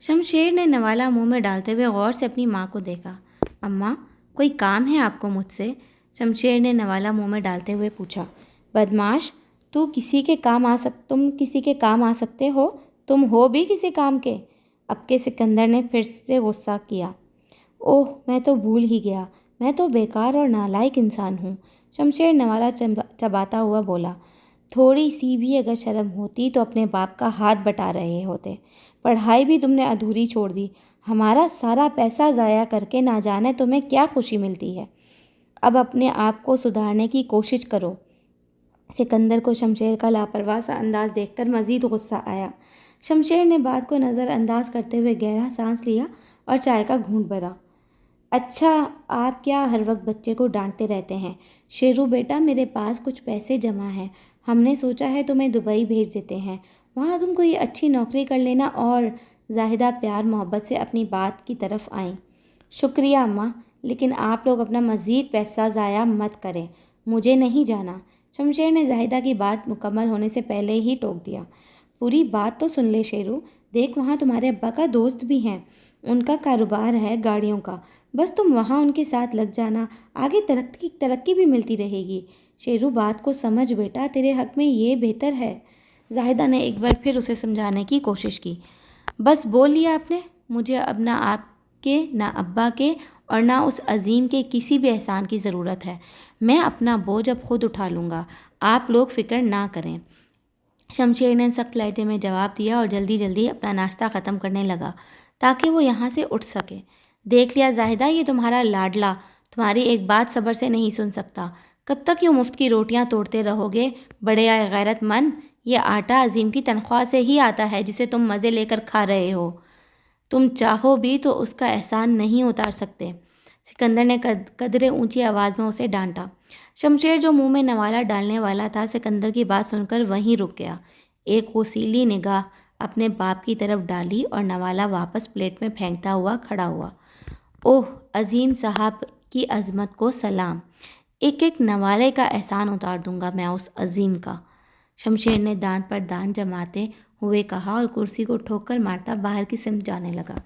شمشیر نے نوالا منہ میں ڈالتے ہوئے غور سے اپنی ماں کو دیکھا۔ اماں، کوئی کام ہے آپ کو مجھ سے؟ شمشیر نے نوالا منہ میں ڈالتے ہوئے پوچھا۔ بدماش، تم کسی کے کام آ سکتے ہو؟ تم ہو بھی کسی کام کے؟ اب کے سکندر نے پھر سے غصہ کیا۔ اوہ، میں تو بھول ہی گیا، میں تو بیکار اور نالائق انسان ہوں، شمشیر نوالا چباتا ہوا بولا۔ تھوڑی سی بھی اگر شرم ہوتی تو اپنے باپ کا ہاتھ بٹا رہے ہوتے۔ پڑھائی بھی تم نے ادھوری چھوڑ دی، ہمارا سارا پیسہ ضائع کر کے نہ جانے تمہیں کیا خوشی ملتی ہے۔ اب اپنے آپ کو سدھارنے کی کوشش کرو۔ سکندر کو شمشیر کا لاپرواہ سا انداز دیکھ کر مزید غصہ آیا۔ شمشیر نے بات کو نظر انداز کرتے ہوئے گہرا سانس لیا اور چائے کا گھونٹ بھرا۔ اچھا، آپ کیا ہر وقت بچے کو ڈانٹتے رہتے ہیں؟ شیرو بیٹا، میرے پاس کچھ پیسے جمع ہیں، ہم نے سوچا ہے تمہیں دبئی بھیج دیتے ہیں، وہاں تم کوئی اچھی نوکری کر لینا۔ اور زاہدہ پیار محبت سے اپنی بات کی طرف آئیں۔ شکریہ اماں، لیکن آپ لوگ اپنا مزید پیسہ ضائع مت کریں، مجھے نہیں جانا۔ شمشیر نے زاہدہ کی بات مکمل ہونے سے پہلے ہی ٹوک دیا۔ پوری بات تو سن لے شیرو، دیکھ وہاں تمہارے ابا کا دوست بھی ہیں، ان کا کاروبار ہے گاڑیوں کا، بس تم وہاں ان کے ساتھ لگ جانا، آگے ترقی بھی ملتی رہے گی۔ شیرو بات کو سمجھ بیٹا، تیرے حق میں یہ بہتر ہے۔ زاہدہ نے ایک بار پھر اسے سمجھانے کی کوشش کی۔ بس بول لیا آپ نے، مجھے اب نہ آپ کے، نہ ابا کے اور نہ اس عظیم کے کسی بھی احسان کی ضرورت ہے، میں اپنا بوجھ اب خود اٹھا لوں گا، آپ لوگ فکر نہ کریں۔ شمشیر نے سخت لہجے میں جواب دیا اور جلدی جلدی اپنا ناشتہ ختم کرنے لگا تاکہ وہ یہاں سے اٹھ سکے۔ دیکھ لیا زاہدہ، یہ تمہارا لاڈلا تمہاری ایک بات صبر سے نہیں سن سکتا، کب تک یوں مفت کی روٹیاں توڑتے رہو گے؟ بڑے غیرت مند، یہ آٹا عظیم کی تنخواہ سے ہی آتا ہے جسے تم مزے لے کر کھا رہے ہو، تم چاہو بھی تو اس کا احسان نہیں اتار سکتے۔ سکندر نے قدرے اونچی آواز میں اسے ڈانٹا۔ شمشیر جو منہ میں نوالا ڈالنے والا تھا، سکندر کی بات سن کر وہیں رک گیا۔ ایک غصیلی نگاہ اپنے باپ کی طرف ڈالی اور نوالا واپس پلیٹ میں پھینکتا ہوا کھڑا ہوا۔ اوہ، عظیم صاحب کی عظمت کو سلام، ایک ایک نوالے کا احسان اتار دوں گا میں اس عظیم کا، شمشیر نے دانت پر دانت جماتے ہوئے کہا اور کرسی کو ٹھوکر مارتا باہر کی سمت جانے لگا۔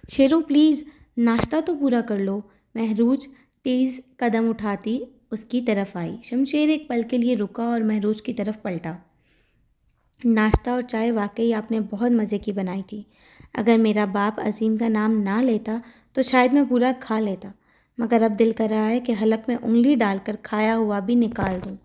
شیرو پلیز ناشتہ تو پورا کر لو۔ مہروز تیز قدم اٹھاتی اس کی طرف آئی۔ شمشیر ایک پل کے لیے رکا اور مہروز کی طرف پلٹا۔ ناشتہ اور چائے واقعی آپ نے بہت مزے کی بنائی تھی، اگر میرا باپ عظیم کا نام نہ لیتا تو شاید میں پورا کھا لیتا، مگر اب دل کر رہا ہے کہ حلق میں انگلی ڈال کر کھایا ہوا بھی نکال دوں۔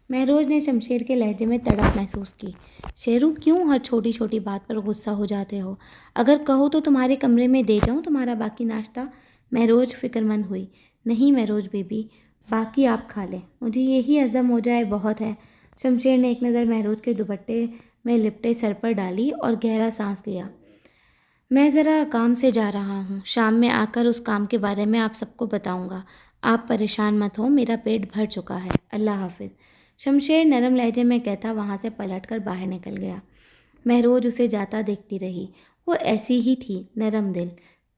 مہروز نے شمشیر کے لہجے میں تڑپ محسوس کی۔ شیرو، کیوں ہر چھوٹی چھوٹی بات پر غصہ ہو جاتے ہو؟ اگر کہو تو تمہارے کمرے میں دے جاؤں تمہارا باقی ناشتہ؟ مہروز فکر مند ہوئی۔ نہیں مہروز بی بی، باقی آپ کھا لیں، مجھے یہی ہضم ہو جائے بہت ہے۔ شمشیر نے ایک نظر مہروز کے دوپٹے میں لپٹے سر پر ڈالی اور گہرا سانس لیا۔ میں ذرا کام سے جا رہا ہوں، شام میں آ کر اس کام کے بارے میں آپ سب کو بتاؤں گا، آپ پریشان مت ہو، میرا پیٹ بھر چکا ہے، اللہ حافظ۔ شمشیر نرم لہجے میں کہتا وہاں سے پلٹ کر باہر نکل گیا۔ مہروز اسے جاتا دیکھتی رہی۔ وہ ایسی ہی تھی، نرم دل،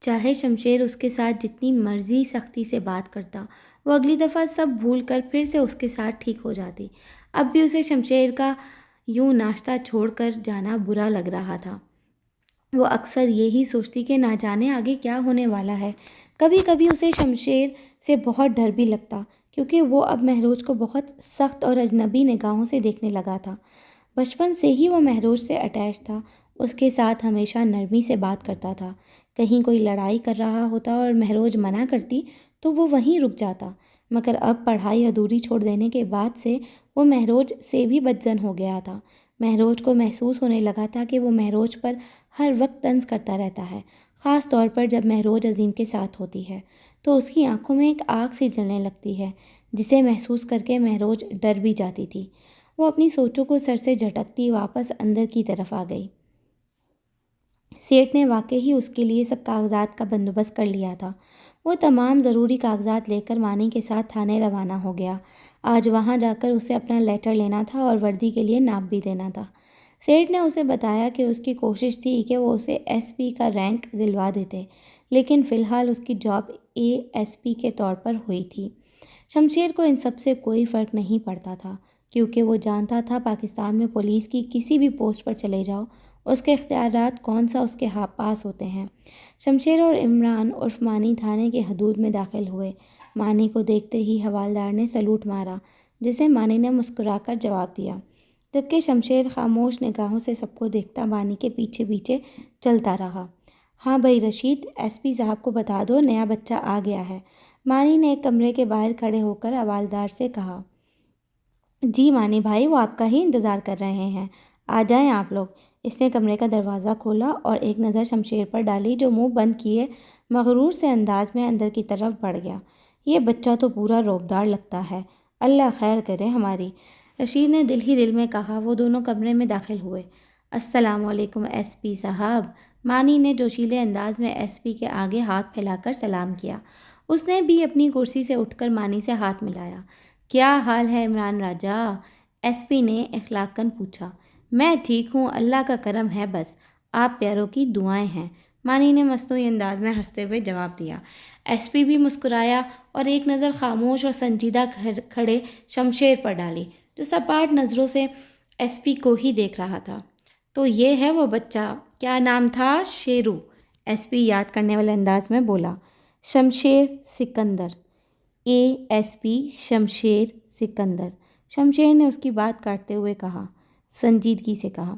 چاہے شمشیر اس کے ساتھ جتنی مرضی سختی سے بات کرتا، وہ اگلی دفعہ سب بھول کر پھر سے اس کے ساتھ ٹھیک ہو جاتی۔ اب بھی اسے شمشیر کا یوں ناشتہ چھوڑ کر جانا برا لگ رہا تھا۔ وہ اکثر یہی سوچتی کہ نہ جانے آگے کیا ہونے والا ہے۔ کبھی کبھی اسے شمشیر سے بہت ڈر بھی لگتا، کیونکہ وہ اب مہروز کو بہت سخت اور اجنبی نگاہوں سے دیکھنے لگا تھا۔ بچپن سے ہی وہ مہروز سے اٹیچ تھا، اس کے ساتھ ہمیشہ نرمی سے بات کرتا تھا۔ کہیں کوئی لڑائی کر رہا ہوتا اور مہروز منع کرتی تو وہ وہیں رک جاتا، مگر اب پڑھائی ادھوری چھوڑ دینے کے بعد سے وہ مہروز سے بھی بدظن ہو گیا تھا۔ مہروز کو محسوس ہونے لگا تھا کہ وہ مہروز پر ہر وقت طنز کرتا رہتا ہے، خاص طور پر جب مہروز عظیم کے ساتھ ہوتی ہے تو اس کی آنکھوں میں ایک آگ سی جلنے لگتی ہے، جسے محسوس کر کے مہروز ڈر بھی جاتی تھی۔ وہ اپنی سوچوں کو سر سے جھٹکتی واپس اندر کی طرف آ گئی۔ سیٹھ نے واقعی ہی اس کے لیے سب کاغذات کا بندوبست کر لیا تھا۔ وہ تمام ضروری کاغذات لے کر مانی کے ساتھ تھانے روانہ ہو گیا۔ آج وہاں جا کر اسے اپنا لیٹر لینا تھا اور وردی کے لیے ناپ بھی دینا تھا۔ سیٹھ نے اسے بتایا کہ اس کی کوشش تھی کہ وہ اسے ایس پی کا رینک دلوا دیتے، لیکن فی الحال اس کی جاب اے ایس پی کے طور پر ہوئی تھی۔ شمشیر کو ان سب سے کوئی فرق نہیں پڑتا تھا، کیونکہ وہ جانتا تھا پاکستان میں پولیس کی کسی بھی پوسٹ پر چلے جاؤ، اس کے اختیارات کون سا اس کے پاس ہوتے ہیں۔ شمشیر اور عمران عرف مانی تھانے کے حدود میں داخل ہوئے۔ مانی کو دیکھتے ہی حوالدار نے سلوٹ مارا، جسے مانی نے مسکرا کر جواب دیا، جبکہ شمشیر خاموش نگاہوں سے سب کو دیکھتا مانی کے پیچھے پیچھے چلتا رہا۔ ہاں بھائی رشید، ایس پی صاحب کو بتا دو نیا بچہ آ گیا ہے، مانی نے ایک کمرے کے باہر کھڑے ہو کر حوالدار سے کہا۔ جی مانی بھائی، وہ آپ کا ہی انتظار کر رہے ہیں، آ جائیں آپ لوگ۔ اس نے کمرے کا دروازہ کھولا اور ایک نظر شمشیر پر ڈالی، جو منہ بند کیے مغرور سے انداز میں اندر کی طرف بڑھ گیا۔ یہ بچہ تو پورا روبدار لگتا ہے، اللہ خیر کرے ہماری، رشید نے دل ہی دل میں کہا۔ وہ دونوں کمرے میں داخل ہوئے۔ السلام علیکم ایس پی صاحب، مانی نے جوشیلے انداز میں ایس پی کے آگے ہاتھ پھیلا کر سلام کیا۔ اس نے بھی اپنی کرسی سے اٹھ کر مانی سے ہاتھ ملایا۔ کیا حال ہے عمران راجا؟ ایس پی نے اخلاقاً پوچھا۔ میں ٹھیک ہوں، اللہ کا کرم ہے، بس آپ پیاروں کی دعائیں ہیں، مانی نے مصنوعی انداز میں ہنستے ہوئے جواب دیا۔ ایس پی بھی مسکرایا اور ایک نظر خاموش اور سنجیدہ کھڑے شمشیر پر ڈالی، جو سپاٹ نظروں سے ایس پی کو ہی دیکھ رہا تھا۔ تو یہ ہے وہ بچہ، کیا نام تھا؟ شیرو، ایس پی یاد کرنے والے انداز میں بولا۔ شمشیر سکندر، اے ایس پی شمشیر سکندر، شمشیر نے اس کی بات کاٹتے ہوئے کہا، سنجیدگی سے کہا۔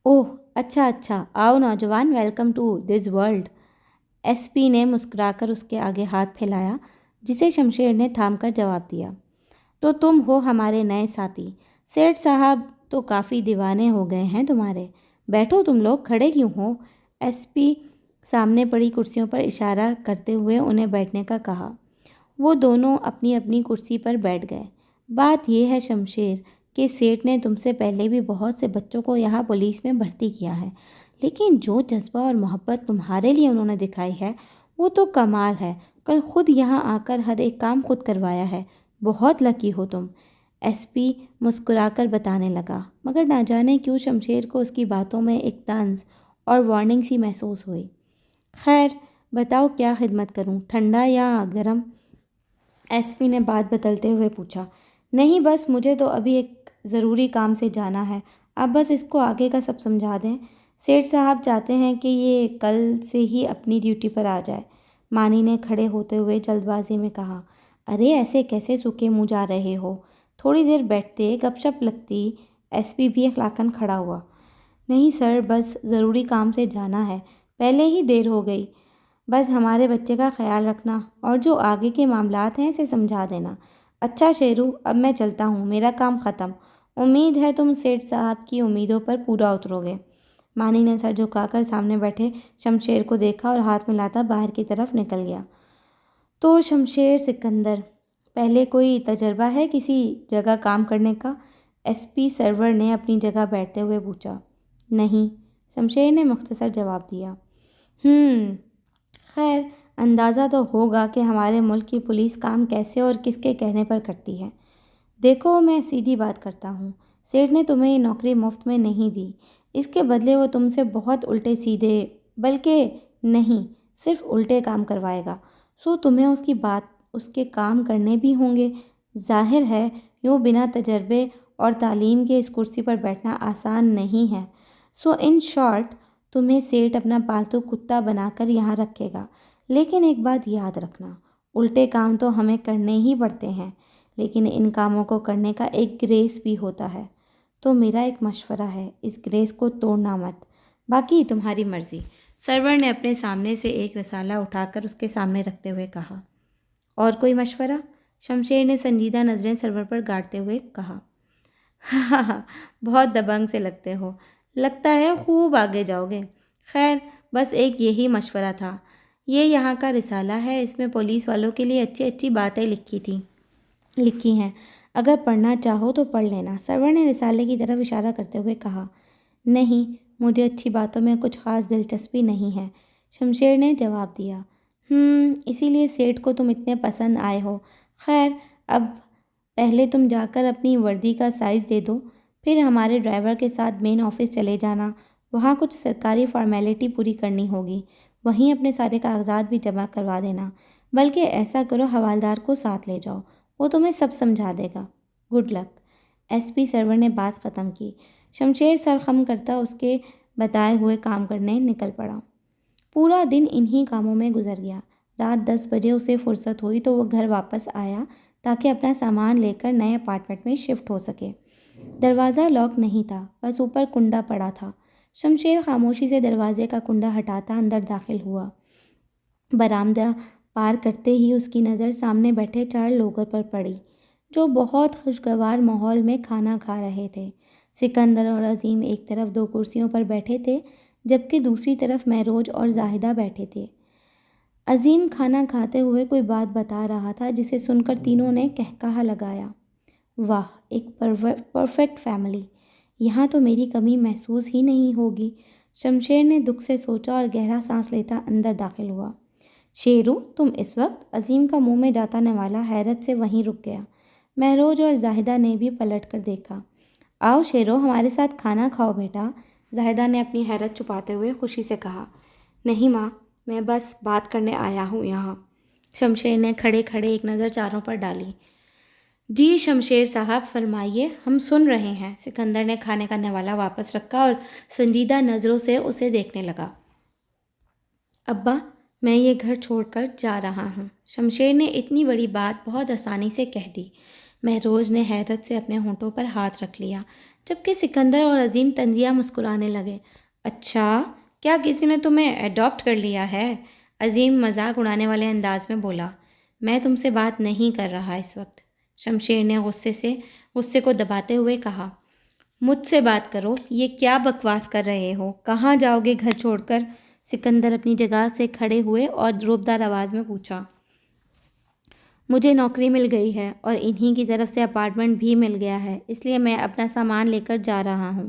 اوہ اچھا اچھا، آؤ نوجوان، welcome to this world. SP پی نے مسکرا کر اس کے آگے ہاتھ پھیلایا، جسے شمشیر نے تھام کر جواب دیا۔ تو تم ہو ہمارے نئے ساتھی، سیٹھ صاحب تو کافی دیوانے ہو گئے ہیں تمہارے، بیٹھو تم لوگ، کھڑے کیوں ہو؟ ایس پی سامنے پڑی کرسیوں پر اشارہ کرتے ہوئے انہیں بیٹھنے کا کہا۔ وہ دونوں اپنی اپنی کرسی پر بیٹھ گئے۔ بات یہ ہے شمشیر کہ سیٹھ نے تم سے پہلے بھی بہت سے بچوں کو یہاں پولیس میں بھرتی کیا ہے، لیکن جو جذبہ اور محبت تمہارے لیے انہوں نے دکھائی ہے وہ تو کمال ہے۔ کل خود یہاں آ کر ہر ایک کام خود کروایا ہے، بہت لکی ہو تم، ایس پی مسکرا کر بتانے لگا، مگر نہ جانے کیوں شمشیر کو اس کی باتوں میں ایک طنز اور وارننگ سی محسوس ہوئی۔ خیر بتاؤ کیا خدمت کروں، ٹھنڈا یا گرم؟ ایس پی نے بات بدلتے ہوئے پوچھا۔ نہیں بس مجھے تو ابھی ایک ضروری کام سے جانا ہے، آپ بس اس کو آگے کا سب سمجھا دیں، سیٹھ صاحب چاہتے ہیں کہ یہ کل سے ہی اپنی ڈیوٹی پر آ جائے، مانی نے کھڑے ہوتے ہوئے جلد بازی میں کہا۔ ارے ایسے کیسے سوکھے منہ جا رہے ہو، تھوڑی دیر بیٹھتے گپ شپ لگتی، ایس پی بھی اخلاقاً کھڑا ہوا۔ نہیں سر، بس ضروری کام سے جانا ہے، پہلے ہی دیر ہو گئی، بس ہمارے بچے کا خیال رکھنا اور جو آگے کے معاملات ہیں اسے سمجھا دینا۔ اچھا شیرو، اب میں چلتا ہوں، میرا کام ختم، امید ہے تم سیٹھ صاحب کی امیدوں پر پورا اترو گے۔ مانی نے سر جھکا کر سامنے بیٹھے شمشیر کو دیکھا اور ہاتھ ملاتا باہر کی طرف نکل گیا۔ تو شمشیر سکندر، پہلے کوئی تجربہ ہے کسی جگہ کام کرنے کا؟ ایس پی سرور نے اپنی جگہ بیٹھتے ہوئے پوچھا۔ نہیں، شمشیر نے مختصر جواب دیا۔ خیر اندازہ تو ہوگا کہ ہمارے ملک کی پولیس کام کیسے اور کس کے کہنے پر کرتی ہے۔ دیکھو میں سیدھی بات کرتا ہوں، سیٹھ نے تمہیں یہ نوکری مفت میں نہیں دی، اس کے بدلے وہ تم سے بہت الٹے سیدھے، بلکہ نہیں صرف الٹے کام کروائے گا، سو تمہیں اس کی بات اس کے کام کرنے بھی ہوں گے۔ ظاہر ہے یوں بنا تجربے اور تعلیم کے اس کرسی پر بیٹھنا آسان نہیں ہے، سو ان شارٹ تمہیں سیٹھ اپنا پالتو کتا بنا کر یہاں رکھے گا، لیکن ایک بات یاد رکھنا، الٹے کام تو ہمیں کرنے ہی پڑتے ہیں، لیکن ان کاموں کو کرنے کا ایک گریس بھی ہوتا ہے۔ تو میرا ایک مشورہ ہے، اس گریس کو توڑنا مت، باقی تمہاری مرضی، سرور نے اپنے سامنے سے ایک رسالہ اٹھا کر اس کے سامنے رکھتے ہوئے کہا۔ اور کوئی مشورہ؟ شمشیر نے سنجیدہ نظریں سرور پر گاڑتے ہوئے کہا۔ ہاں بہت دبنگ سے لگتے ہو، لگتا ہے خوب آگے جاؤ گے۔ خیر بس ایک یہی مشورہ تھا، یہ یہاں کا رسالہ ہے، اس میں پولیس والوں کے لیے اچھی اچھی باتیں لکھی ہیں، اگر پڑھنا چاہو تو پڑھ لینا، سرور نے رسالے کی طرف اشارہ کرتے ہوئے کہا۔ نہیں، مجھے اچھی باتوں میں کچھ خاص دلچسپی نہیں ہے، شمشیر نے جواب دیا۔ اسی لیے سیٹھ کو تم اتنے پسند آئے ہو۔ خیر اب پہلے تم جا کر اپنی وردی کا سائز دے دو، پھر ہمارے ڈرائیور کے ساتھ مین آفس چلے جانا، وہاں کچھ سرکاری فارمیلٹی پوری کرنی ہوگی، وہیں اپنے سارے کاغذات بھی جمع کروا دینا۔ بلکہ ایسا کرو حوالدار کو ساتھ لے جاؤ، وہ تمہیں سب سمجھا دے گا۔ Good luck. ایس پی سرور نے بات ختم کی۔ شمشیر سر خم کرتا اس کے بتائے ہوئے کام کرنے نکل پڑا۔ پورا دن انہی کاموں میں گزر گیا۔ رات 10 بجے اسے فرصت ہوئی تو وہ گھر واپس آیا تاکہ اپنا سامان لے کر نئے اپارٹمنٹ میں شفٹ ہو سکے۔ دروازہ لاک نہیں تھا، بس اوپر کنڈا پڑا تھا۔ شمشیر خاموشی سے دروازے کا کنڈا ہٹاتا اندر داخل ہوا۔ برآمدہ پار کرتے ہی اس کی نظر سامنے بیٹھے 4 لوگوں پر پڑی، جو بہت خوشگوار ماحول میں کھانا کھا رہے تھے۔ سکندر اور عظیم ایک طرف 2 کرسیوں پر بیٹھے تھے، جبکہ دوسری طرف مہروز اور زاہدہ بیٹھے تھے۔ عظیم کھانا کھاتے ہوئے کوئی بات بتا رہا تھا، جسے سن کر تینوں نے قہقہہ لگایا۔ واہ، ایک پرفیکٹ فیملی! یہاں تو میری کمی محسوس ہی نہیں ہوگی۔ شمشیر نے دکھ سے سوچا اور گہرا سانس لیتا اندر داخل ہوا۔ شیرو، تم اس وقت؟ عظیم کا منہ میں جاتا نوالا حیرت سے وہیں رک گیا۔ مہروز اور زاہدہ نے بھی پلٹ کر دیکھا۔ آؤ شیرو، ہمارے ساتھ کھانا کھاؤ بیٹا، زاہدہ نے اپنی حیرت چھپاتے ہوئے خوشی سے کہا۔ نہیں ماں، میں بس بات کرنے آیا ہوں یہاں۔ شمشیر نے کھڑے کھڑے ایک نظر چاروں پر ڈالی۔ جی شمشیر صاحب فرمائیے، ہم سن رہے ہیں۔ سکندر نے کھانے کا نوالا واپس رکھا اور سنجیدہ نظروں سے اسے دیکھنے لگا۔ ابا، میں یہ گھر چھوڑ کر جا رہا ہوں، شمشیر نے اتنی بڑی بات بہت آسانی سے کہہ دی۔ مہروز نے حیرت سے اپنے ہونٹوں پر ہاتھ رکھ لیا، جبکہ سکندر اور عظیم طنزیہ مسکرانے لگے۔ اچھا، کیا کسی نے تمہیں ایڈاپٹ کر لیا ہے؟ عظیم مذاق اڑانے والے انداز میں بولا۔ میں تم سے بات نہیں کر رہا اس وقت، شمشیر نے غصے کو دباتے ہوئے کہا۔ مجھ سے بات کرو، یہ کیا بکواس کر رہے ہو؟ کہاں جاؤ گے گھر چھوڑ کر؟ سکندر اپنی جگہ سے کھڑے ہوئے اور روبدار آواز میں پوچھا۔ مجھے نوکری مل گئی ہے اور انہی کی طرف سے اپارٹمنٹ بھی مل گیا ہے، اس لیے میں اپنا سامان لے کر جا رہا ہوں،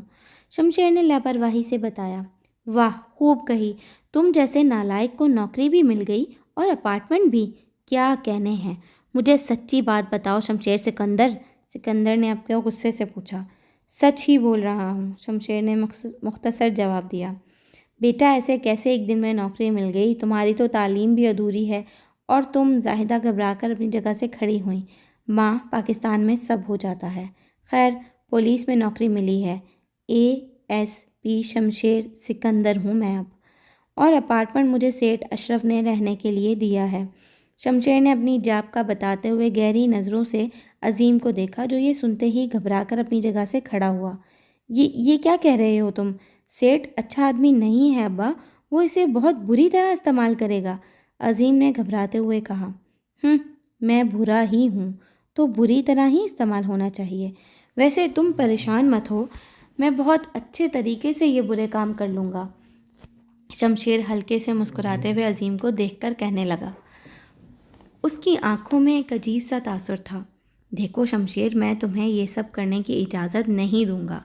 شمشیر نے لاپرواہی سے بتایا۔ واہ، خوب کہی، تم جیسے نالائق کو نوکری بھی مل گئی اور اپارٹمنٹ بھی، کیا کہنے ہیں؟ مجھے سچی بات بتاؤ شمشیر سکندر نے اب کیوں غصے سے پوچھا۔ سچ ہی بول رہا ہوں، شمشیر نے مختصر جواب دیا۔ بیٹا، ایسے کیسے ایک دن میں نوکری مل گئی؟ تمہاری تو تعلیم بھی ادھوری ہے۔ اور تم؟ زاہدہ گھبرا کر اپنی جگہ سے کھڑی ہوئیں۔ ماں، پاکستان میں سب ہو جاتا ہے۔ خیر، پولیس میں نوکری ملی ہے، ASP شمشیر سکندر ہوں میں اب، اور اپارٹمنٹ مجھے سیٹھ اشرف نے رہنے کے لیے دیا ہے۔ شمشیر نے اپنی جاب کا بتاتے ہوئے گہری نظروں سے عظیم کو دیکھا، جو یہ سنتے ہی گھبرا کر اپنی جگہ سے کھڑا ہوا۔ یہ کیا کہہ رہے ہو تم؟ سیٹھ اچھا آدمی نہیں ہے ابا، وہ اسے بہت بری طرح استعمال کرے گا، عظیم نے گھبراتے ہوئے کہا۔ میں برا ہی ہوں تو بری طرح ہی استعمال ہونا چاہیے۔ ویسے تم پریشان مت ہو، میں بہت اچھے طریقے سے یہ برے کام کر لوں گا، شمشیر ہلکے سے مسکراتے ہوئے عظیم کو دیکھ کر کہنے لگا۔ اس کی آنکھوں میں ایک عجیب سا تاثر تھا۔ دیکھو شمشیر، میں تمہیں یہ سب کرنے کی اجازت نہیں دوں گا،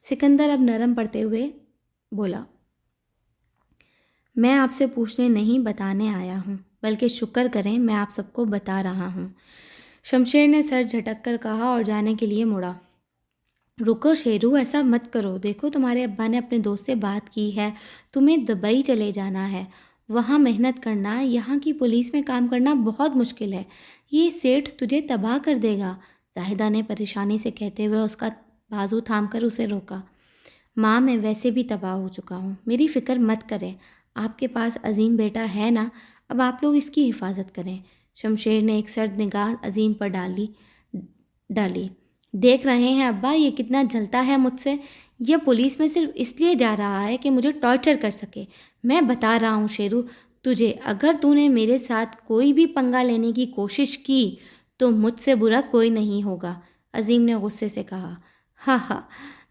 سکندر اب نرم پڑتے ہوئے بولا۔ میں آپ سے پوچھنے نہیں بتانے آیا ہوں، بلکہ شکر کریں میں آپ سب کو بتا رہا ہوں، شمشیر نے سر جھٹک کر کہا اور جانے کے لیے مڑا۔ رکو شیرو، ایسا مت کرو، دیکھو تمہارے ابا نے اپنے دوست سے بات کی ہے، تمہیں دبئی چلے جانا ہے، وہاں محنت کرنا، یہاں کی پولیس میں کام کرنا بہت مشکل ہے، یہ سیٹھ تجھے تباہ کر دے گا، زاہدہ نے پریشانی سے کہتے ہوئے اس کا بازو تھام کر اسے روکا۔ ماں، میں ویسے بھی تباہ ہو چکا ہوں، میری فکر مت کریں، آپ کے پاس عظیم بیٹا ہے نا، اب آپ لوگ اس کی حفاظت کریں، شمشیر نے ایک سرد نگاہ عظیم پر ڈالی۔ دیکھ رہے ہیں ابا یہ کتنا جھلتا ہے مجھ سے، یہ پولیس میں صرف اس لیے جا رہا ہے کہ مجھے ٹارچر کر سکے۔ میں بتا رہا ہوں شیرو تجھے، اگر تو نے میرے ساتھ کوئی بھی پنگا لینے کی کوشش کی تو مجھ سے برا کوئی نہیں ہوگا، عظیم نے غصے سے کہا۔ ہاں،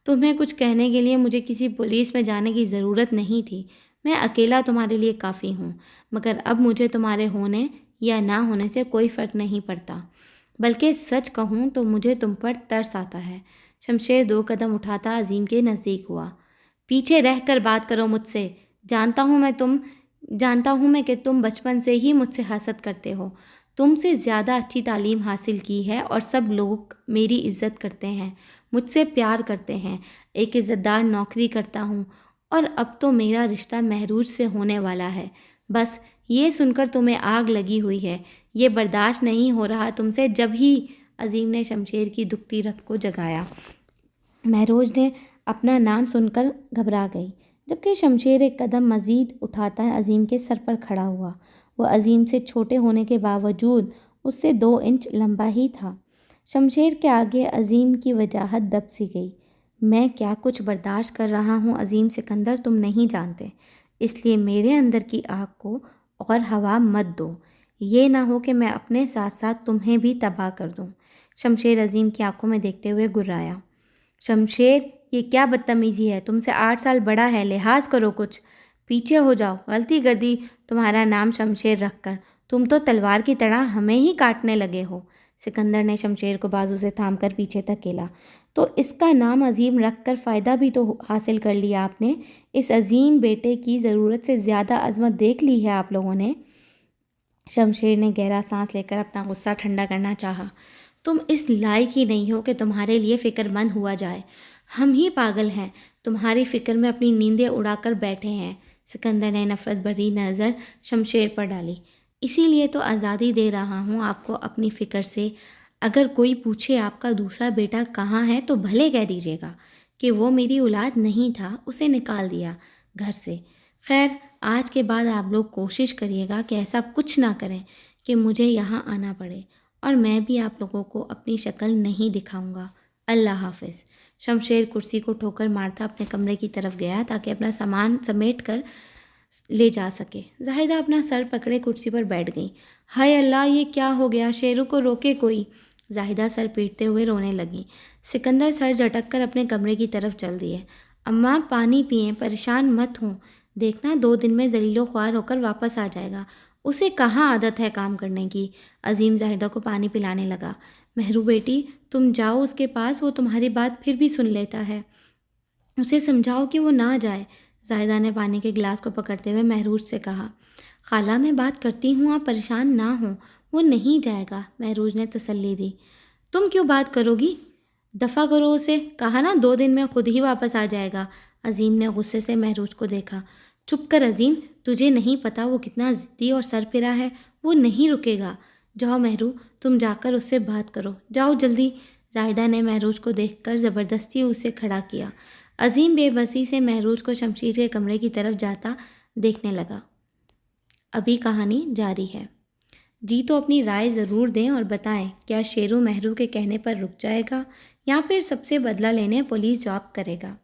تمہیں کچھ کہنے کے لیے مجھے کسی پولیس میں جانے کی ضرورت نہیں تھی، میں اکیلا تمہارے لیے کافی ہوں، مگر اب مجھے تمہارے ہونے یا نہ ہونے سے کوئی فرق نہیں پڑتا، بلکہ سچ کہوں تو مجھے تم پر ترس آتا ہے، شمشیر 2 قدم اٹھاتا عظیم کے نزدیک ہوا۔ پیچھے رہ کر بات کرو مجھ سے، جانتا ہوں میں کہ تم بچپن سے ہی مجھ سے حسد کرتے ہو، تم سے زیادہ اچھی تعلیم حاصل کی ہے اور سب لوگ میری عزت کرتے ہیں، مجھ سے پیار کرتے ہیں، ایک عزت دار نوکری کرتا ہوں اور اب تو میرا رشتہ مہروز سے ہونے والا ہے۔ بس یہ سن کر تمہیں آگ لگی ہوئی ہے، یہ برداشت نہیں ہو رہا تم سے۔ جب ہی عظیم نے شمشیر کی دکھتی رت کو جگایا، مہروز نے اپنا نام سن کر گھبرا گئی، جبکہ شمشیر ایک قدم مزید اٹھاتا عظیم کے سر پر کھڑا ہوا۔ وہ عظیم سے چھوٹے ہونے کے باوجود اس سے 2 انچ لمبا ہی تھا۔ شمشیر کے آگے عظیم کی وجاہت دب سی گئی۔ میں کیا کچھ برداشت کر رہا ہوں عظیم سکندر، تم نہیں جانتے، اس لیے میرے اندر کی آگ کو اور ہوا مت دو، یہ نہ ہو کہ میں اپنے ساتھ ساتھ تمہیں بھی تباہ کر دوں۔ شمشیر عظیم کی آنکھوں میں دیکھتے ہوئے گرایا، شمشیر یہ کیا بدتمیزی ہے، تم سے 8 سال بڑا ہے، لحاظ کرو کچھ، پیچھے ہو جاؤ، غلطی کر دی تمہارا نام شمشیر رکھ کر، تم تو تلوار کی طرح ہمیں ہی کاٹنے لگے ہو۔ سکندر نے شمشیر کو بازو سے تھام کر پیچھے دھکیلا، تو اس کا نام عظیم رکھ کر فائدہ بھی تو حاصل کر لیا آپ نے، اس عظیم بیٹے کی ضرورت سے زیادہ عظمت دیکھ لی ہے آپ لوگوں نے۔ شمشیر نے گہرا سانس لے کر اپنا غصہ ٹھنڈا کرنا چاہا۔ تم اس لائق ہی نہیں ہو کہ تمہارے لیے فکر مند ہوا جائے، ہم ہی پاگل ہیں، تمہاری فکر میں اپنی نیندیں اڑا کر بیٹھے ہیں۔ سکندر نے نفرت بھری نظر شمشیر پر ڈالی، اسی لیے تو آزادی دے رہا ہوں آپ کو اپنی فکر سے۔ اگر کوئی پوچھے آپ کا دوسرا بیٹا کہاں ہے تو بھلے کہہ دیجیے گا کہ وہ میری اولاد نہیں تھا، اسے نکال دیا گھر سے۔ خیر آج کے بعد آپ لوگ کوشش کریے گا کہ ایسا کچھ نہ کریں کہ مجھے یہاں آنا پڑے، اور میں بھی آپ لوگوں کو اپنی شکل نہیں دکھاؤں گا۔ اللہ حافظ۔ شمشیر کرسی کو ٹھوکر مارتا اپنے کمرے کی طرف گیا تاکہ اپنا سامان سمیٹ کر لے جا سکے۔ زاہدہ اپنا سر پکڑے کرسی پر بیٹھ گئی۔ ہائے اللہ، یہ کیا ہو گیا، شیرو کو روکے کوئی۔ زاہدہ سر پیٹتے ہوئے رونے لگی۔ سکندر سر جھٹک کر اپنے کمرے کی طرف چل دیے۔ اماں پانی پئیں، پریشان مت ہوں، دیکھنا 2 دن میں ذلیل و خوار ہو کر واپس آ جائے گا، اسے کہاں عادت ہے کام کرنے کی۔ عظیم زاہدہ کو پانی پلانے لگا۔ مہرو بیٹی تم جاؤ اس کے پاس، وہ تمہاری بات پھر بھی سن لیتا ہے، اسے سمجھاؤ کہ وہ نہ جائے۔ زاہدہ نے پانی کے گلاس کو پکڑتے ہوئے مہروز سے کہا۔ خالہ میں بات کرتی ہوں، آپ پریشان نہ ہوں، وہ نہیں جائے گا، مہروز نے تسلی دی۔ تم کیوں بات کرو گی، دفع کرو اسے، کہا نا 2 دن میں خود ہی واپس آ جائے گا۔ عظیم نے غصے سے مہروز کو دیکھا۔ چپ کر عظیم، تجھے نہیں پتہ وہ کتنا ضدی اور سر پھرا ہے، وہ نہیں رکے گا۔ جاؤ مہرو، تم جا کر اس سے بات کرو، جاؤ جلدی۔ زاہدہ نے مہروز کو دیکھ کر زبردستی اسے کھڑا کیا۔ عظیم بے بسی سے مہروز کو شمشیر کے کمرے کی طرف جاتا دیکھنے لگا۔ ابھی کہانی جاری ہے۔ جی تو اپنی رائے ضرور دیں اور بتائیں، کیا شیرو مہرو کے کہنے پر رک جائے گا یا پھر سب سے بدلہ لینے پولیس جاب کرے گا؟